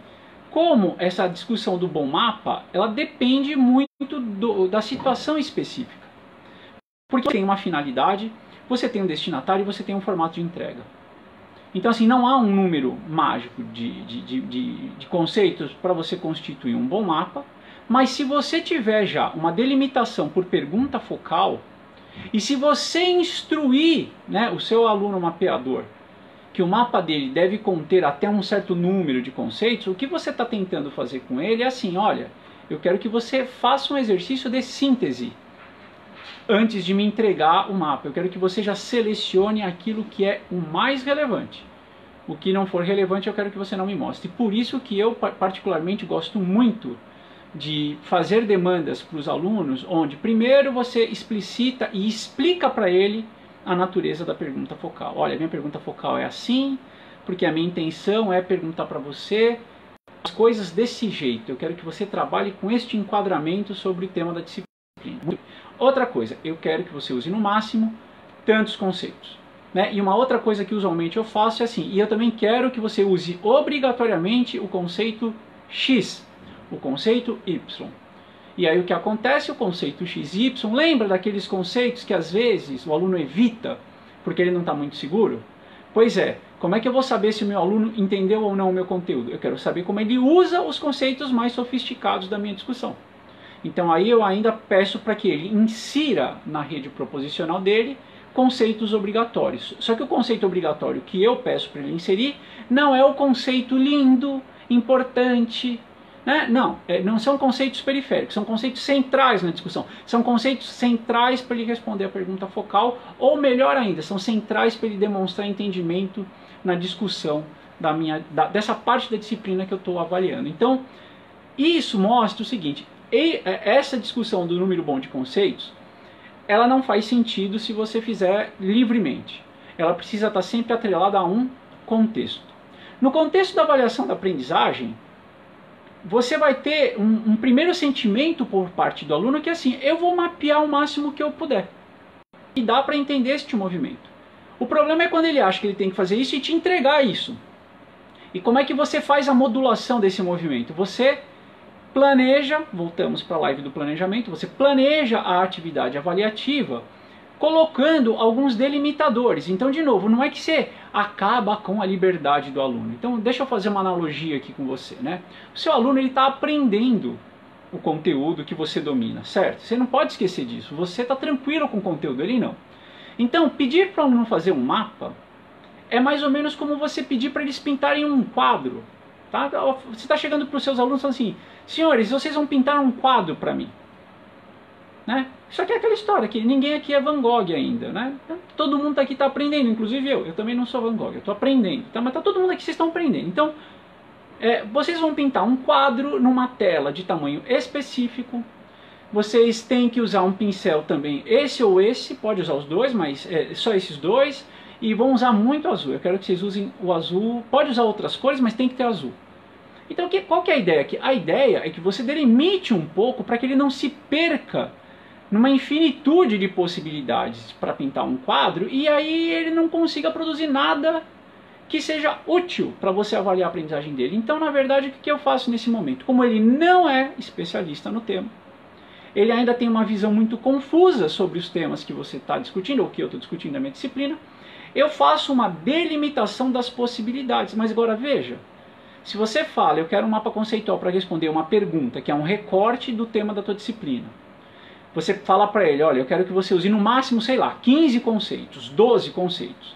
como essa discussão do bom mapa, ela depende muito da situação específica. Porque tem uma finalidade, você tem um destinatário e você tem um formato de entrega. Então, assim, não há um número mágico de conceitos para você constituir um bom mapa, mas se você tiver já uma delimitação por pergunta focal, e se você instruir, né, o seu aluno mapeador que o mapa dele deve conter até um certo número de conceitos, o que você está tentando fazer com ele é assim: olha, eu quero que você faça um exercício de síntese antes de me entregar o mapa. Eu quero que você já selecione aquilo que é o mais relevante. O que não for relevante eu quero que você não me mostre. Por isso que eu particularmente gosto muito de fazer demandas para os alunos, onde primeiro você explicita e explica para ele a natureza da pergunta focal. Olha, minha pergunta focal é assim, porque a minha intenção é perguntar para você as coisas desse jeito. Eu quero que você trabalhe com este enquadramento sobre o tema da disciplina. Outra coisa, eu quero que você use no máximo tantos conceitos, né? E uma outra coisa que usualmente eu faço é assim: e eu também quero que você use obrigatoriamente o conceito X, o conceito Y. E aí o que acontece? O conceito X e Y, lembra daqueles conceitos que às vezes o aluno evita porque ele não está muito seguro? Pois é, como é que eu vou saber se o meu aluno entendeu ou não o meu conteúdo? Eu quero saber como ele usa os conceitos mais sofisticados da minha discussão. Então aí eu ainda peço para que ele insira na rede proposicional dele conceitos obrigatórios. Só que o conceito obrigatório que eu peço para ele inserir não é o conceito lindo, importante, né? Não são conceitos periféricos, são conceitos centrais na discussão. São conceitos centrais para ele responder a pergunta focal, ou melhor ainda, são centrais para ele demonstrar entendimento na discussão dessa parte da disciplina que eu estou avaliando. Então, isso mostra o seguinte: essa discussão do número bom de conceitos, ela não faz sentido se você fizer livremente. Ela precisa estar sempre atrelada a um contexto. No contexto da avaliação da aprendizagem, você vai ter um primeiro sentimento por parte do aluno que é assim: eu vou mapear o máximo que eu puder. E dá para entender este movimento. O problema é quando ele acha que ele tem que fazer isso e te entregar isso. E como é que você faz a modulação desse movimento? Você planeja, voltamos para a live do planejamento, você planeja a atividade avaliativa colocando alguns delimitadores. Então, de novo, não é que você acaba com a liberdade do aluno. Então, deixa eu fazer uma analogia aqui com você, né? O seu aluno está aprendendo o conteúdo que você domina, certo? Você não pode esquecer disso. Você está tranquilo com o conteúdo, ele não. Então, pedir para o aluno fazer um mapa é mais ou menos como você pedir para eles pintarem um quadro. Tá? Você está chegando para os seus alunos falando assim: senhores, vocês vão pintar um quadro para mim. Né? Isso aqui é aquela história que ninguém aqui é Van Gogh ainda, né? Todo mundo aqui está aprendendo, inclusive eu também não sou Van Gogh, eu estou aprendendo, tá? Mas está todo mundo aqui, vocês estão aprendendo. Então, vocês vão pintar um quadro numa tela de tamanho específico. Vocês têm que usar um pincel também, esse ou esse, pode usar os dois, mas só esses dois, e vão usar muito azul. Eu quero que vocês usem o azul, pode usar outras cores, mas tem que ter azul. Então, qual que é a ideia aqui? A ideia é que você delimite um pouco para que ele não se perca numa infinitude de possibilidades para pintar um quadro, e aí ele não consiga produzir nada que seja útil para você avaliar a aprendizagem dele. Então, na verdade, o que eu faço nesse momento? Como ele não é especialista no tema, ele ainda tem uma visão muito confusa sobre os temas que você está discutindo, ou que eu estou discutindo na minha disciplina, eu faço uma delimitação das possibilidades. Mas agora veja, se você fala, eu quero um mapa conceitual para responder uma pergunta, que é um recorte do tema da tua disciplina, você fala para ele: olha, eu quero que você use no máximo, sei lá, 15 conceitos, 12 conceitos.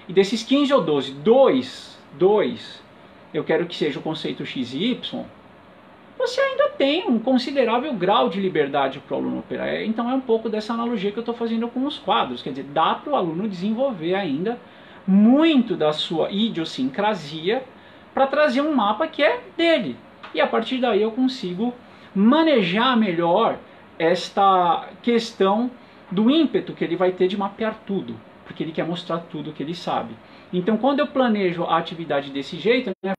E desses 15 ou 12, dois eu quero que seja o conceito X e Y. Você ainda tem um considerável grau de liberdade para o aluno operar. Então é um pouco dessa analogia que eu estou fazendo com os quadros. Quer dizer, dá para o aluno desenvolver ainda muito da sua idiosincrasia para trazer um mapa que é dele. E a partir daí eu consigo manejar melhor esta questão do ímpeto que ele vai ter de mapear tudo, porque ele quer mostrar tudo que ele sabe. Então, quando eu planejo a atividade desse jeito, né,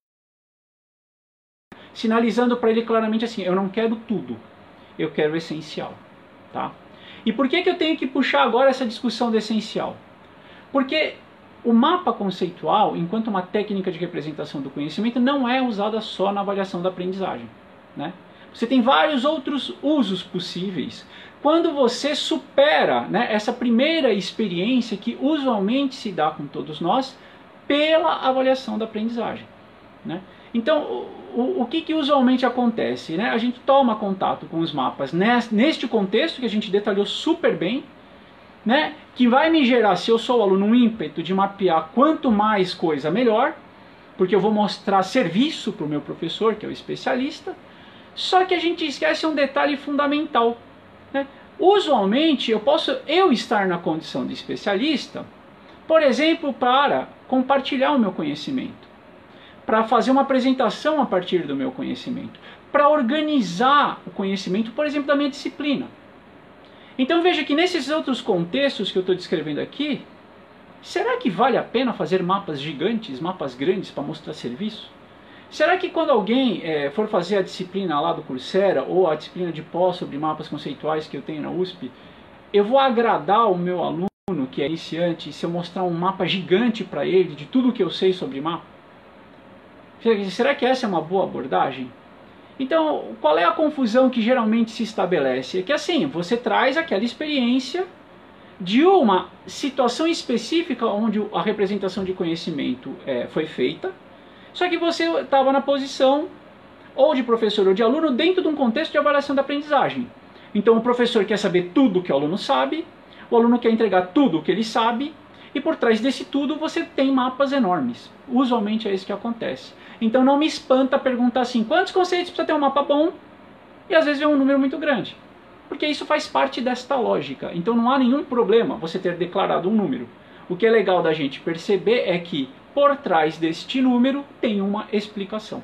sinalizando para ele claramente assim, eu não quero tudo, eu quero o essencial. Tá? E por que eu tenho que puxar agora essa discussão do essencial? Porque o mapa conceitual, enquanto uma técnica de representação do conhecimento, não é usada só na avaliação da aprendizagem. Né? Você tem vários outros usos possíveis quando você supera, né, essa primeira experiência que usualmente se dá com todos nós pela avaliação da aprendizagem. Né? Então, o que usualmente acontece? Né? A gente toma contato com os mapas neste contexto que a gente detalhou super bem, né? Que vai me gerar, se eu sou aluno, um ímpeto de mapear quanto mais coisa melhor, porque eu vou mostrar serviço para o meu professor, que é o especialista. Só que a gente esquece um detalhe fundamental. Né? Usualmente eu posso estar na condição de especialista, por exemplo, para compartilhar o meu conhecimento, para fazer uma apresentação a partir do meu conhecimento, para organizar o conhecimento, por exemplo, da minha disciplina. Então veja que nesses outros contextos que eu estou descrevendo aqui, será que vale a pena fazer mapas gigantes, mapas grandes para mostrar serviço? Será que quando alguém for fazer a disciplina lá do Coursera ou a disciplina de pós sobre mapas conceituais que eu tenho na USP, eu vou agradar o meu aluno que é iniciante se eu mostrar um mapa gigante para ele de tudo que eu sei sobre mapa? Será que essa é uma boa abordagem? Então, qual é a confusão que geralmente se estabelece? É que assim, você traz aquela experiência de uma situação específica onde a representação de conhecimento foi feita, só que você estava na posição ou de professor ou de aluno dentro de um contexto de avaliação da aprendizagem. Então o professor quer saber tudo que o aluno sabe, o aluno quer entregar tudo o que ele sabe, e por trás desse tudo você tem mapas enormes. Usualmente é isso que acontece. Então não me espanta perguntar assim, quantos conceitos precisa ter um mapa bom? E às vezes é um número muito grande. Porque isso faz parte desta lógica. Então não há nenhum problema você ter declarado um número. O que é legal da gente perceber é que por trás deste número tem uma explicação.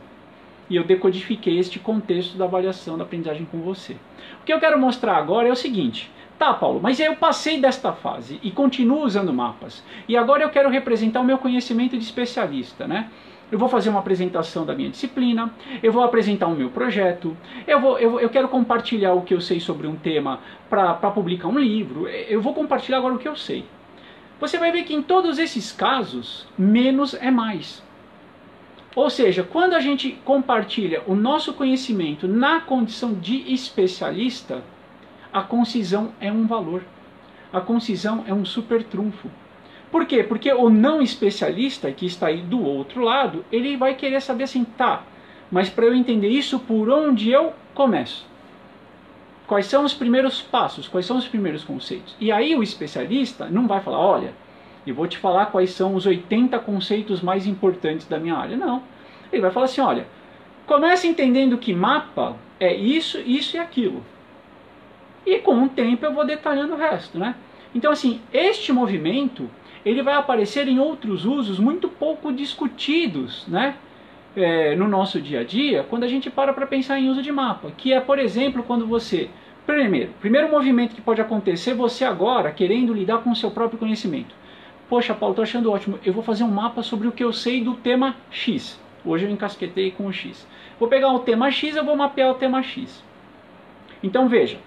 E eu decodifiquei este contexto da avaliação da aprendizagem com você. O que eu quero mostrar agora é o seguinte. Tá, Paulo, mas eu passei desta fase e continuo usando mapas. E agora eu quero representar o meu conhecimento de especialista, né? Eu vou fazer uma apresentação da minha disciplina, eu vou apresentar o meu projeto, eu quero compartilhar o que eu sei sobre um tema para publicar um livro, eu vou compartilhar agora o que eu sei. Você vai ver que em todos esses casos, menos é mais. Ou seja, quando a gente compartilha o nosso conhecimento na condição de especialista, a concisão é um valor. A concisão é um super trunfo. Por quê? Porque o não especialista, que está aí do outro lado, ele vai querer saber assim, tá, mas para eu entender isso, por onde eu começo? Quais são os primeiros passos? Quais são os primeiros conceitos? E aí o especialista não vai falar, olha, eu vou te falar quais são os 80 conceitos mais importantes da minha área. Não. Ele vai falar assim, olha, comece entendendo que mapa é isso, isso e aquilo. E com o tempo eu vou detalhando o resto, né? Então assim, este movimento ele vai aparecer em outros usos muito pouco discutidos, né? No nosso dia a dia, quando a gente para pensar em uso de mapa, que é, por exemplo, quando você, primeiro movimento que pode acontecer, você agora querendo lidar com o seu próprio conhecimento. Poxa, Paulo, estou achando ótimo, eu vou fazer um mapa sobre o que eu sei do tema X. Hoje eu encasquetei com o X. Vou pegar o tema X, eu vou mapear o tema X. Então veja,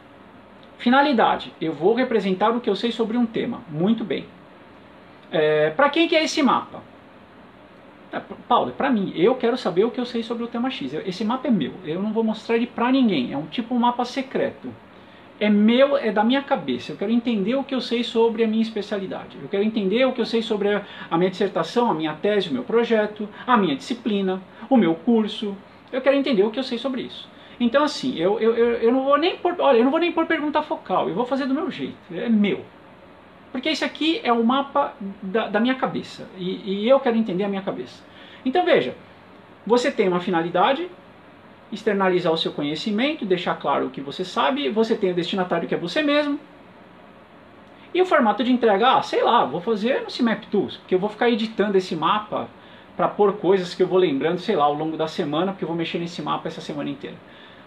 finalidade, eu vou representar o que eu sei sobre um tema, muito bem. Para quem que é esse mapa? Paulo, é para mim. Eu quero saber o que eu sei sobre o tema X. Esse mapa é meu. Eu não vou mostrar ele para ninguém. É um tipo um mapa secreto. É meu, é da minha cabeça. Eu quero entender o que eu sei sobre a minha especialidade. Eu quero entender o que eu sei sobre a minha dissertação, a minha tese, o meu projeto, a minha disciplina, o meu curso. Eu quero entender o que eu sei sobre isso. Então assim, eu não vou nem pôr, olha, eu não vou nem pôr pergunta focal. Eu vou fazer do meu jeito. É meu. Porque esse aqui é o mapa da minha cabeça. E eu quero entender a minha cabeça. Então veja, você tem uma finalidade, externalizar o seu conhecimento, deixar claro o que você sabe, você tem o destinatário que é você mesmo. E o formato de entrega, sei lá, vou fazer no CMap Tools, porque eu vou ficar editando esse mapa para pôr coisas que eu vou lembrando, sei lá, ao longo da semana, porque eu vou mexer nesse mapa essa semana inteira.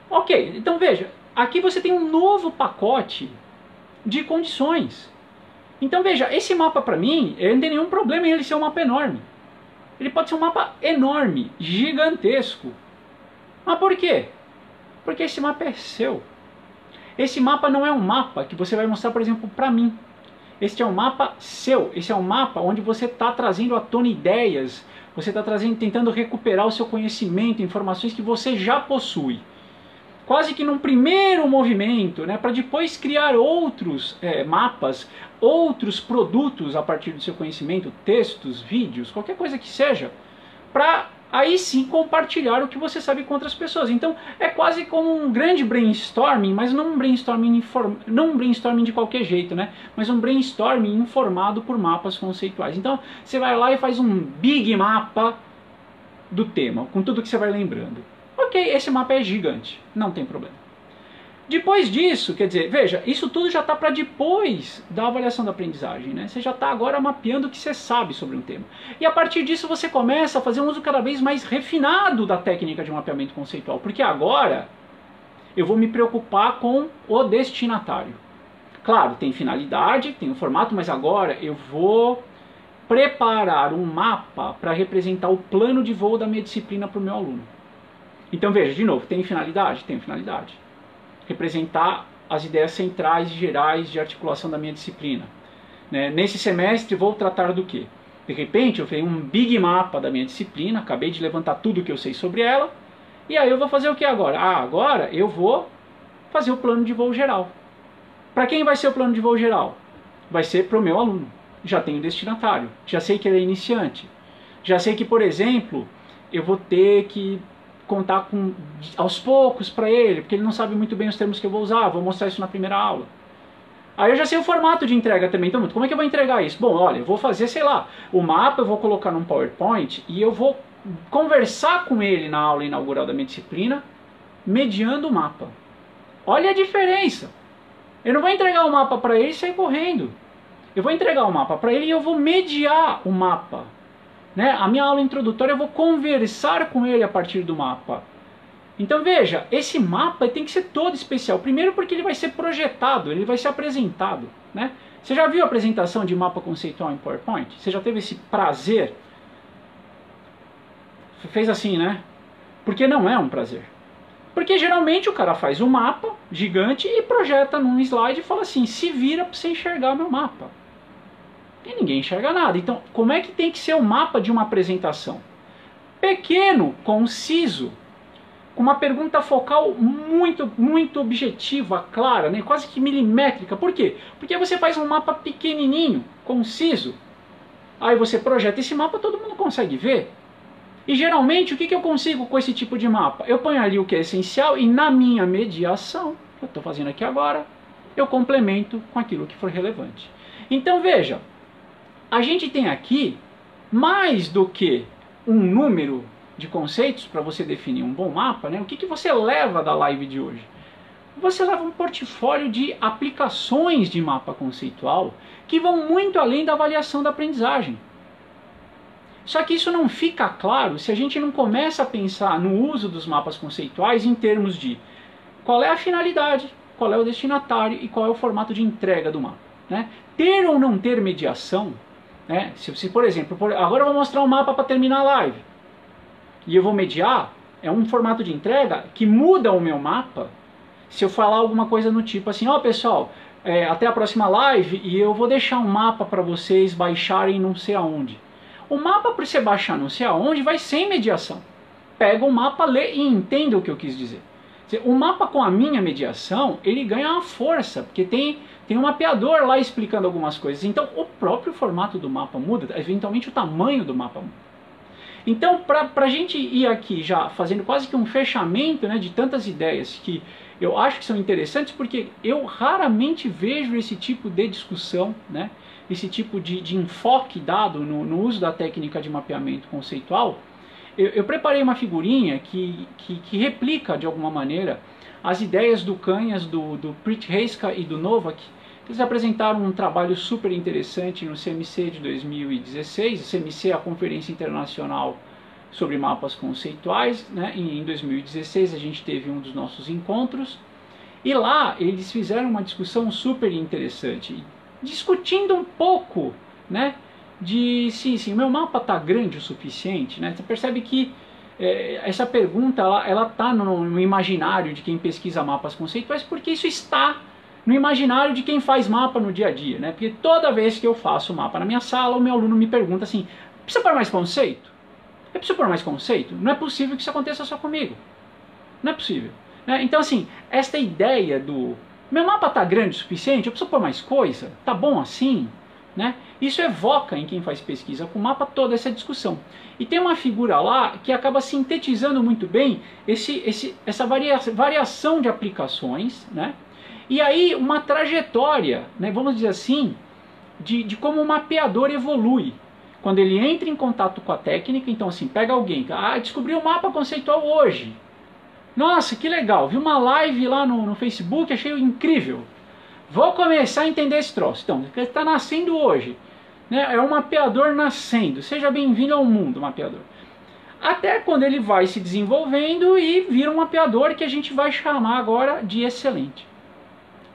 Ok, então veja, aqui você tem um novo pacote de condições. Então veja, esse mapa para mim, eu não tenho nenhum problema em ele ser um mapa enorme. Ele pode ser um mapa enorme, gigantesco. Mas por quê? Porque esse mapa é seu. Esse mapa não é um mapa que você vai mostrar, por exemplo, para mim. Este é um mapa seu. Esse é um mapa onde você está trazendo à tona ideias, você está tentando recuperar o seu conhecimento, informações que você já possui. Quase que num primeiro movimento, né, para depois criar outros mapas, outros produtos a partir do seu conhecimento, textos, vídeos, qualquer coisa que seja, para aí sim compartilhar o que você sabe com outras pessoas. Então é quase como um grande brainstorming, mas não um brainstorming, não um brainstorming de qualquer jeito, né? Mas um brainstorming informado por mapas conceituais. Então você vai lá e faz um big mapa do tema, com tudo que você vai lembrando. Ok, esse mapa é gigante, não tem problema. Depois disso, quer dizer, veja, isso tudo já está para depois da avaliação da aprendizagem, né? Você já está agora mapeando o que você sabe sobre um tema. E a partir disso você começa a fazer um uso cada vez mais refinado da técnica de mapeamento conceitual, porque agora eu vou me preocupar com o destinatário. Claro, tem finalidade, tem o formato, mas agora eu vou preparar um mapa para representar o plano de voo da minha disciplina para o meu aluno. Então veja, de novo, tem finalidade? Tem finalidade. Representar as ideias centrais e gerais de articulação da minha disciplina. Nesse semestre vou tratar do quê? De repente eu tenho um big mapa da minha disciplina, acabei de levantar tudo que eu sei sobre ela, e aí eu vou fazer o que agora? Agora eu vou fazer o plano de voo geral. Para quem vai ser o plano de voo geral? Vai ser para o meu aluno. Já tenho destinatário, já sei que ele é iniciante, já sei que, por exemplo, eu vou ter que contar aos poucos para ele, porque ele não sabe muito bem os termos que eu vou usar, vou mostrar isso na primeira aula. Aí eu já sei o formato de entrega também, então como é que eu vou entregar isso? Bom, olha, eu vou fazer, sei lá, o mapa eu vou colocar num PowerPoint e eu vou conversar com ele na aula inaugural da minha disciplina, mediando o mapa. Olha a diferença! Eu não vou entregar o mapa para ele e sair correndo. Eu vou entregar o mapa para ele e eu vou mediar o mapa. A minha aula introdutória eu vou conversar com ele a partir do mapa. Então veja, esse mapa tem que ser todo especial. Primeiro porque ele vai ser projetado, ele vai ser apresentado. Você já viu a apresentação de mapa conceitual em PowerPoint? Você já teve esse prazer? Você fez assim, né? Porque não é um prazer. Porque geralmente o cara faz um mapa gigante e projeta num slide e fala assim, se vira para você enxergar meu mapa. E ninguém enxerga nada. Então, como é que tem que ser o mapa de uma apresentação? Pequeno, conciso, com uma pergunta focal muito objetiva, clara, quase que milimétrica. Por quê? Porque você faz um mapa pequenininho, conciso, aí você projeta esse mapa, todo mundo consegue ver. E geralmente, o que eu consigo com esse tipo de mapa? Eu ponho ali o que é essencial e na minha mediação, que eu estou fazendo aqui agora, eu complemento com aquilo que for relevante. Então, veja, a gente tem aqui mais do que um número de conceitos para você definir um bom mapa. O que você leva da live de hoje? Você leva um portfólio de aplicações de mapa conceitual que vão muito além da avaliação da aprendizagem. Só que isso não fica claro se a gente não começa a pensar no uso dos mapas conceituais em termos de qual é a finalidade, qual é o destinatário e qual é o formato de entrega do mapa. Ter ou não ter mediação, se por exemplo, agora eu vou mostrar um mapa para terminar a live, e eu vou mediar, é um formato de entrega que muda o meu mapa, se eu falar alguma coisa no tipo assim, pessoal, até a próxima live e eu vou deixar um mapa para vocês baixarem não sei aonde. O mapa para você baixar não sei aonde vai sem mediação. Pega o mapa, lê e entenda o que eu quis dizer. O mapa com a minha mediação, ele ganha uma força, porque tem um mapeador lá explicando algumas coisas. Então o próprio formato do mapa muda, eventualmente o tamanho do mapa muda. Então para a gente ir aqui já fazendo quase que um fechamento de tantas ideias que eu acho que são interessantes, porque eu raramente vejo esse tipo de discussão, esse tipo de enfoque dado no uso da técnica de mapeamento conceitual. Eu preparei uma figurinha que replica de alguma maneira as ideias do Canhas, do Pritt Heiska e do Novak, Eles apresentaram um trabalho super interessante no CMC de 2016. O CMC é a Conferência Internacional sobre Mapas Conceituais, né? Em 2016 a gente teve um dos nossos encontros, e lá eles fizeram uma discussão super interessante, discutindo um pouco, né, de sim, o meu mapa está grande o suficiente, né? Você percebe que essa pergunta ela está no imaginário de quem pesquisa mapas conceituais, porque isso está no imaginário de quem faz mapa no dia a dia, né? Porque toda vez que eu faço mapa na minha sala, o meu aluno me pergunta assim: precisa pôr mais conceito? Eu preciso pôr mais conceito? Não é possível que isso aconteça só comigo. Não é possível. Né? Então, assim, esta ideia do meu mapa está grande o suficiente, eu preciso pôr mais coisa? Tá bom assim? Né? Isso evoca em quem faz pesquisa com mapa toda essa discussão. E tem uma figura lá que acaba sintetizando muito bem essa variação de aplicações, né? E aí uma trajetória, né, vamos dizer assim, de como o mapeador evolui. Quando ele entra em contato com a técnica, então assim, pega alguém, descobriu o mapa conceitual hoje. Nossa, que legal, vi uma live lá no Facebook, achei incrível. Vou começar a entender esse troço. Então, está nascendo hoje, né? É um mapeador nascendo. Seja bem-vindo ao mundo, mapeador. Até quando ele vai se desenvolvendo e vira um mapeador que a gente vai chamar agora de excelente.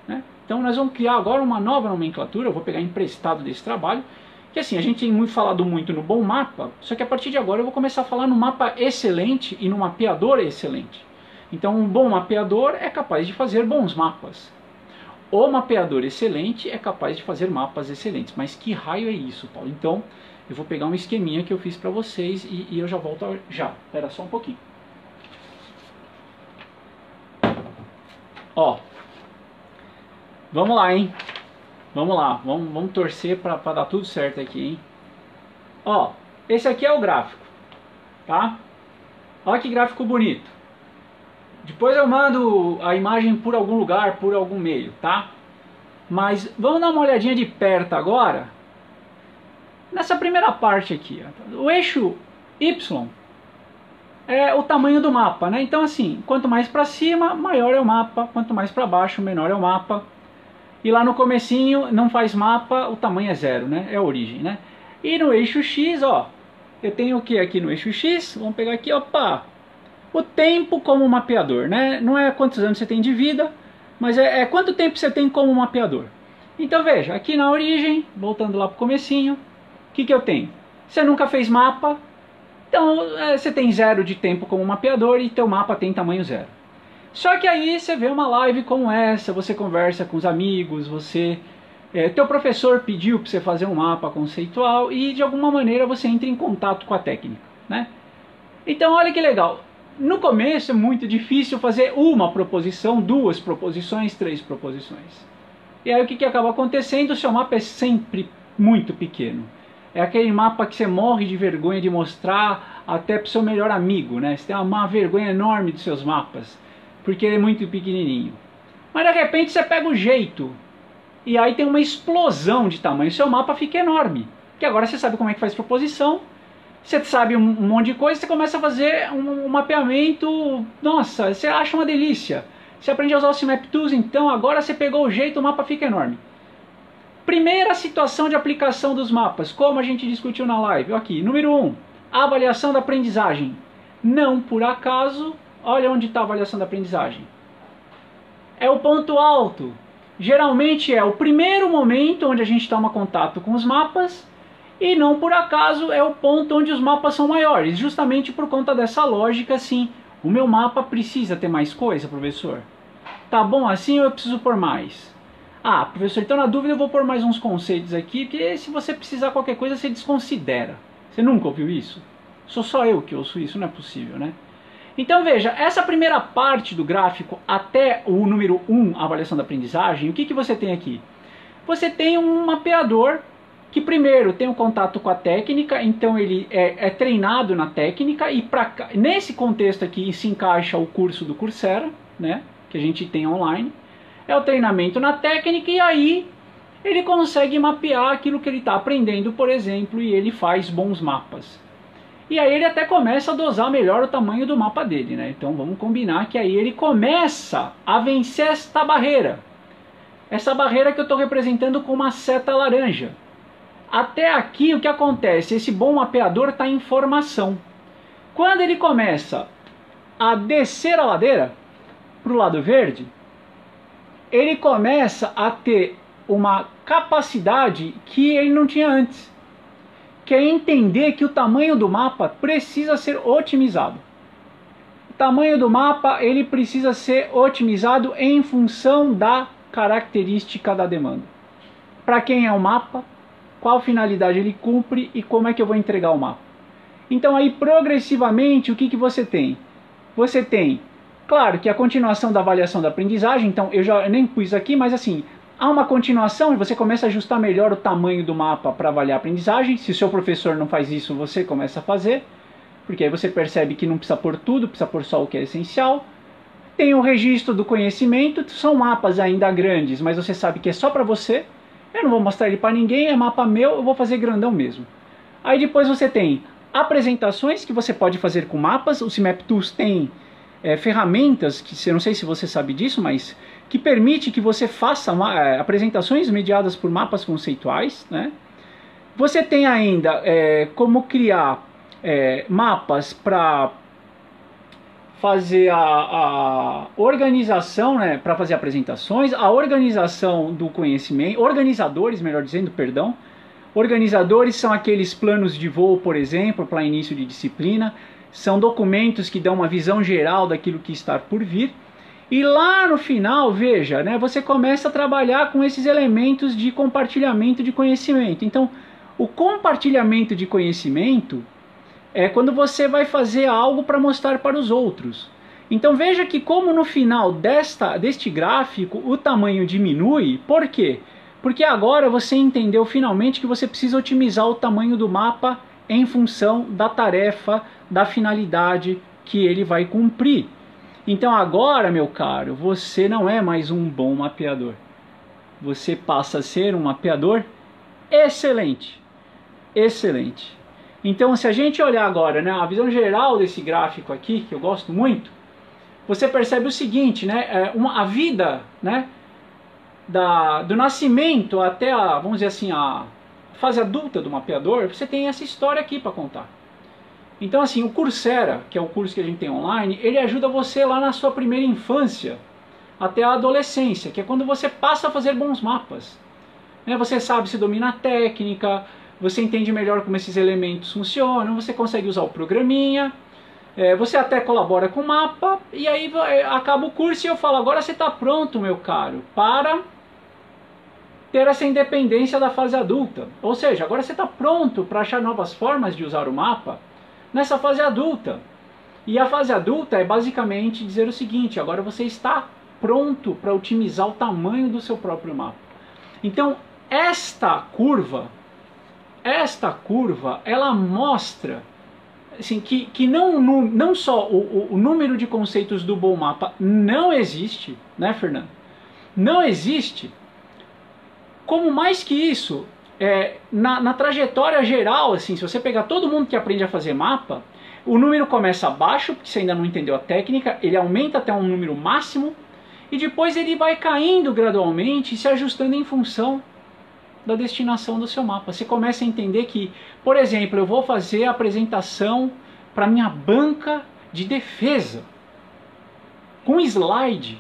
Né? Então nós vamos criar agora uma nova nomenclatura, eu vou pegar emprestado desse trabalho, que assim, a gente tem falado muito no bom mapa, só que a partir de agora eu vou começar a falar no mapa excelente e no mapeador excelente. Então um bom mapeador é capaz de fazer bons mapas. O mapeador excelente é capaz de fazer mapas excelentes. Mas que raio é isso, Paulo? Então eu vou pegar um esqueminha que eu fiz para vocês e eu já volto já. Espera só um pouquinho. Ó, vamos lá, hein? Vamos lá, vamos torcer para dar tudo certo aqui, hein? Ó, esse aqui é o gráfico, tá? Olha que gráfico bonito. Depois eu mando a imagem por algum lugar, por algum meio, tá? Mas vamos dar uma olhadinha de perto agora. Nessa primeira parte aqui, ó, o eixo Y é o tamanho do mapa, né? Então assim, quanto mais para cima, maior é o mapa, quanto mais para baixo, menor é o mapa. E lá no comecinho não faz mapa, o tamanho é 0, né? É a origem, né? E no eixo X, ó, eu tenho o que aqui no eixo X? Vamos pegar aqui, opa, o tempo como mapeador, né? Não é quantos anos você tem de vida, mas é quanto tempo você tem como mapeador. Então veja, aqui na origem, voltando lá para o comecinho, o que eu tenho? Você nunca fez mapa, então você tem 0 de tempo como mapeador e teu mapa tem tamanho 0. Só que aí você vê uma live como essa, você conversa com os amigos, teu professor pediu para você fazer um mapa conceitual e de alguma maneira você entra em contato com a técnica, né? Então olha que legal, no começo é muito difícil fazer uma proposição, 2 proposições, 3 proposições. E aí o que acaba acontecendo? O seu mapa é sempre muito pequeno. É aquele mapa que você morre de vergonha de mostrar até para o seu melhor amigo, né? Você tem uma vergonha enorme dos seus mapas, porque ele é muito pequenininho. Mas de repente você pega o jeito, e aí tem uma explosão de tamanho, seu mapa fica enorme. Que agora você sabe como é que faz proposição, você sabe um monte de coisa, você começa a fazer um mapeamento, nossa, você acha uma delícia. Você aprende a usar o Cmap Tools, então agora você pegou o jeito, o mapa fica enorme. Primeira situação de aplicação dos mapas, como a gente discutiu na live. Aqui, número 1, avaliação da aprendizagem. Não por acaso, olha onde está a avaliação da aprendizagem. É o ponto alto. Geralmente é o primeiro momento onde a gente toma contato com os mapas, e não por acaso é o ponto onde os mapas são maiores, justamente por conta dessa lógica assim, o meu mapa precisa ter mais coisa, professor? Tá bom assim ou eu preciso pôr mais? Ah, professor, então na dúvida eu vou pôr mais uns conceitos aqui, porque se você precisar de qualquer coisa você desconsidera. Você nunca ouviu isso? Sou só eu que ouço isso, não é possível, né? Então veja, essa primeira parte do gráfico até o número 1, a avaliação da aprendizagem, o que você tem aqui? Você tem um mapeador que primeiro tem um contato com a técnica, então ele é treinado na técnica, e nesse contexto aqui se encaixa o curso do Coursera, né, que a gente tem online. É o treinamento na técnica, e aí ele consegue mapear aquilo que ele está aprendendo, por exemplo, e ele faz bons mapas. E aí ele até começa a dosar melhor o tamanho do mapa dele, né? Então vamos combinar que aí ele começa a vencer esta barreira. essa barreira que eu estou representando com uma seta laranja. Até aqui o que acontece? Esse bom mapeador está em formação. Quando ele começa a descer a ladeira para o lado verde, ele começa a ter uma capacidade que ele não tinha antes, que é entender que o tamanho do mapa precisa ser otimizado. O tamanho do mapa ele precisa ser otimizado em função da característica da demanda. Para quem é o mapa, qual finalidade ele cumpre e como é que eu vou entregar o mapa. Então aí progressivamente o que você tem? Você tem, claro que a continuação da avaliação da aprendizagem, então eu já nem pus aqui, mas assim, há uma continuação e você começa a ajustar melhor o tamanho do mapa para avaliar a aprendizagem. Se o seu professor não faz isso, você começa a fazer, porque aí você percebe que não precisa pôr tudo, precisa pôr só o que é essencial. Tem o registro do conhecimento, são mapas ainda grandes, mas você sabe que é só para você. Eu não vou mostrar ele para ninguém, é mapa meu, eu vou fazer grandão mesmo. Aí depois você tem apresentações que você pode fazer com mapas. O CIMAP Tools tem ferramentas, que eu não sei se você sabe disso, mas que permite que você faça apresentações mediadas por mapas conceituais, né? Você tem ainda como criar mapas para fazer a organização, né, para fazer apresentações, a organização do conhecimento, organizadores, melhor dizendo, perdão. Organizadores são aqueles planos de voo, por exemplo, para início de disciplina. São documentos que dão uma visão geral daquilo que está por vir. E lá no final, veja, né, você começa a trabalhar com esses elementos de compartilhamento de conhecimento. Então, o compartilhamento de conhecimento é quando você vai fazer algo para mostrar para os outros. Então veja que como no final deste gráfico o tamanho diminui. Por quê? Porque agora você entendeu finalmente que você precisa otimizar o tamanho do mapa em função da tarefa, da finalidade que ele vai cumprir. Então agora, meu caro, você não é mais um bom mapeador. Você passa a ser um mapeador excelente. Excelente. Então, se a gente olhar agora, né, a visão geral desse gráfico aqui, que eu gosto muito, você percebe o seguinte, né, a vida, né, do nascimento até a, vamos dizer assim, a fase adulta do mapeador, você tem essa história aqui para contar. Então, assim, o Coursera, que é o curso que a gente tem online, ele ajuda você lá na sua primeira infância até a adolescência, que é quando você passa a fazer bons mapas. Né, você sabe se domina a técnica, você entende melhor como esses elementos funcionam, você consegue usar o programinha, você até colabora com o mapa, e aí acaba o curso e eu falo, agora você está pronto, meu caro, para ter essa independência da fase adulta. Ou seja, agora você está pronto para achar novas formas de usar o mapa nessa fase adulta. E a fase adulta é basicamente dizer o seguinte, agora você está pronto para otimizar o tamanho do seu próprio mapa. Então, esta curva, ela mostra assim, que não só o número de conceitos do bom mapa não existe, né, Fernando? Não existe, como mais que isso, na trajetória geral, assim, se você pegar todo mundo que aprende a fazer mapa, o número começa baixo, porque você ainda não entendeu a técnica, ele aumenta até um número máximo, e depois ele vai caindo gradualmente, se ajustando em função da destinação do seu mapa. Você começa a entender que, por exemplo, eu vou fazer a apresentação para minha banca de defesa com slide.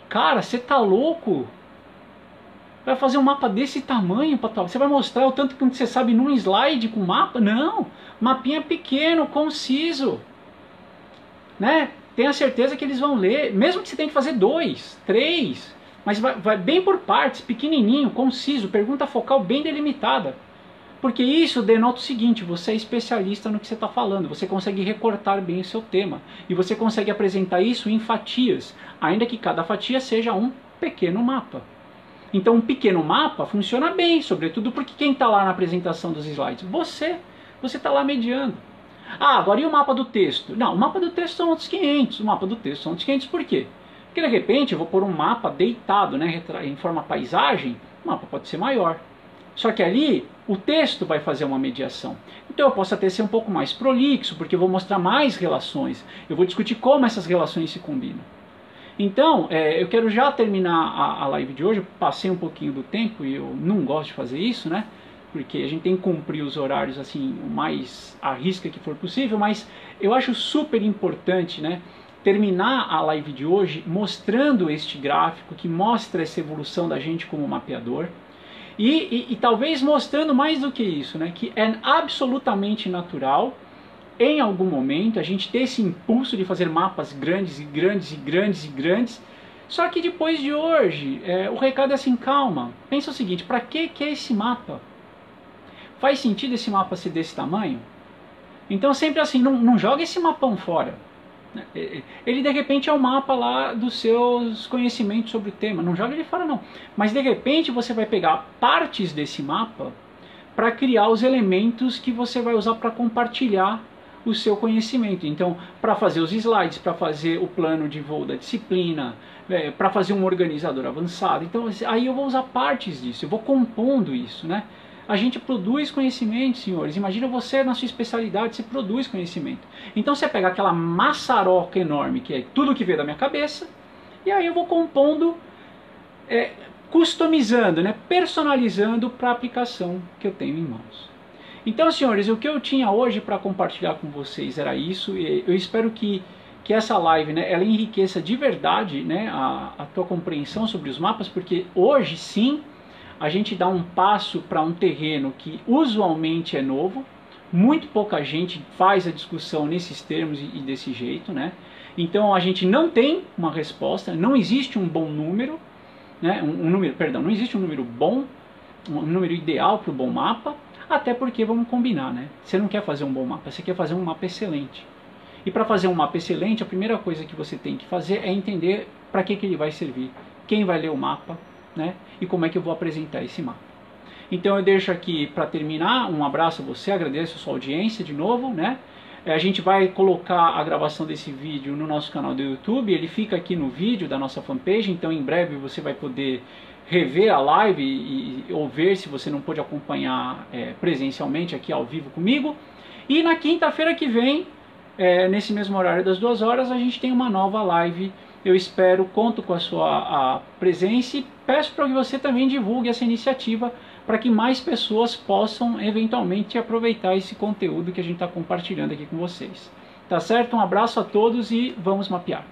Cara, você tá louco? Vai fazer um mapa desse tamanho? Você vai mostrar o tanto que você sabe num slide com mapa? Não! Mapinha pequeno, conciso. Né? Tenha certeza que eles vão ler, mesmo que você tenha que fazer 2, 3... mas vai bem por partes, pequenininho, conciso, pergunta focal bem delimitada. Porque isso denota o seguinte, você é especialista no que você está falando, você consegue recortar bem o seu tema. E você consegue apresentar isso em fatias, ainda que cada fatia seja um pequeno mapa. Então um pequeno mapa funciona bem, sobretudo porque quem está lá na apresentação dos slides? Você está lá mediando. Ah, agora e o mapa do texto? Não, o mapa do texto são outros 500, o mapa do texto são outros 500, por quê? Porque de repente eu vou pôr um mapa deitado, né, em forma paisagem, o mapa pode ser maior. Só que ali o texto vai fazer uma mediação. Então eu posso até ser um pouco mais prolixo, porque eu vou mostrar mais relações. Eu vou discutir como essas relações se combinam. Então, eu quero já terminar a live de hoje. Eu passei um pouquinho do tempo e eu não gosto de fazer isso, né? Porque a gente tem que cumprir os horários assim, o mais à risca que for possível, mas eu acho super importante, né, terminar a live de hoje mostrando este gráfico que mostra essa evolução da gente como mapeador e talvez mostrando mais do que isso, né, que é absolutamente natural em algum momento a gente ter esse impulso de fazer mapas grandes e grandes e grandes e grandes. Só que depois de hoje, o recado é assim, calma, pensa o seguinte, para que é esse mapa? Faz sentido esse mapa ser desse tamanho? Então sempre assim, não joga esse mapão fora. Ele de repente é o mapa lá dos seus conhecimentos sobre o tema, não joga ele fora não. Mas de repente você vai pegar partes desse mapa para criar os elementos que você vai usar para compartilhar o seu conhecimento. Então, para fazer os slides, para fazer o plano de voo da disciplina, para fazer um organizador avançado. Então, aí eu vou usar partes disso, eu vou compondo isso, né? A gente produz conhecimento, senhores. Imagina você na sua especialidade, você produz conhecimento. Então você pega aquela maçaroca enorme, que é tudo que veio da minha cabeça, e aí eu vou compondo, customizando, né, personalizando para a aplicação que eu tenho em mãos. Então, senhores, o que eu tinha hoje para compartilhar com vocês era isso. E eu espero que essa live, né, ela enriqueça de verdade, né, a tua compreensão sobre os mapas, porque hoje sim a gente dá um passo para um terreno que usualmente é novo, muito pouca gente faz a discussão nesses termos e desse jeito, né? Então a gente não tem uma resposta, não existe um bom número, né? Não existe um número bom, um número ideal para o bom mapa, até porque, vamos combinar, né? Você não quer fazer um bom mapa, você quer fazer um mapa excelente. E para fazer um mapa excelente, a primeira coisa que você tem que fazer é entender para que ele vai servir, quem vai ler o mapa, né? E como é que eu vou apresentar esse mapa. Então eu deixo aqui para terminar, um abraço a você, agradeço a sua audiência de novo, né? A gente vai colocar a gravação desse vídeo no nosso canal do YouTube, ele fica aqui no vídeo da nossa fanpage, então em breve você vai poder rever a live ou ver se você não pôde acompanhar presencialmente aqui ao vivo comigo. E na quinta-feira que vem, nesse mesmo horário das 2 horas, a gente tem uma nova live. Eu espero, conto com a sua presença e peço para que você também divulgue essa iniciativa para que mais pessoas possam eventualmente aproveitar esse conteúdo que a gente está compartilhando aqui com vocês. Tá certo? Um abraço a todos e vamos mapear.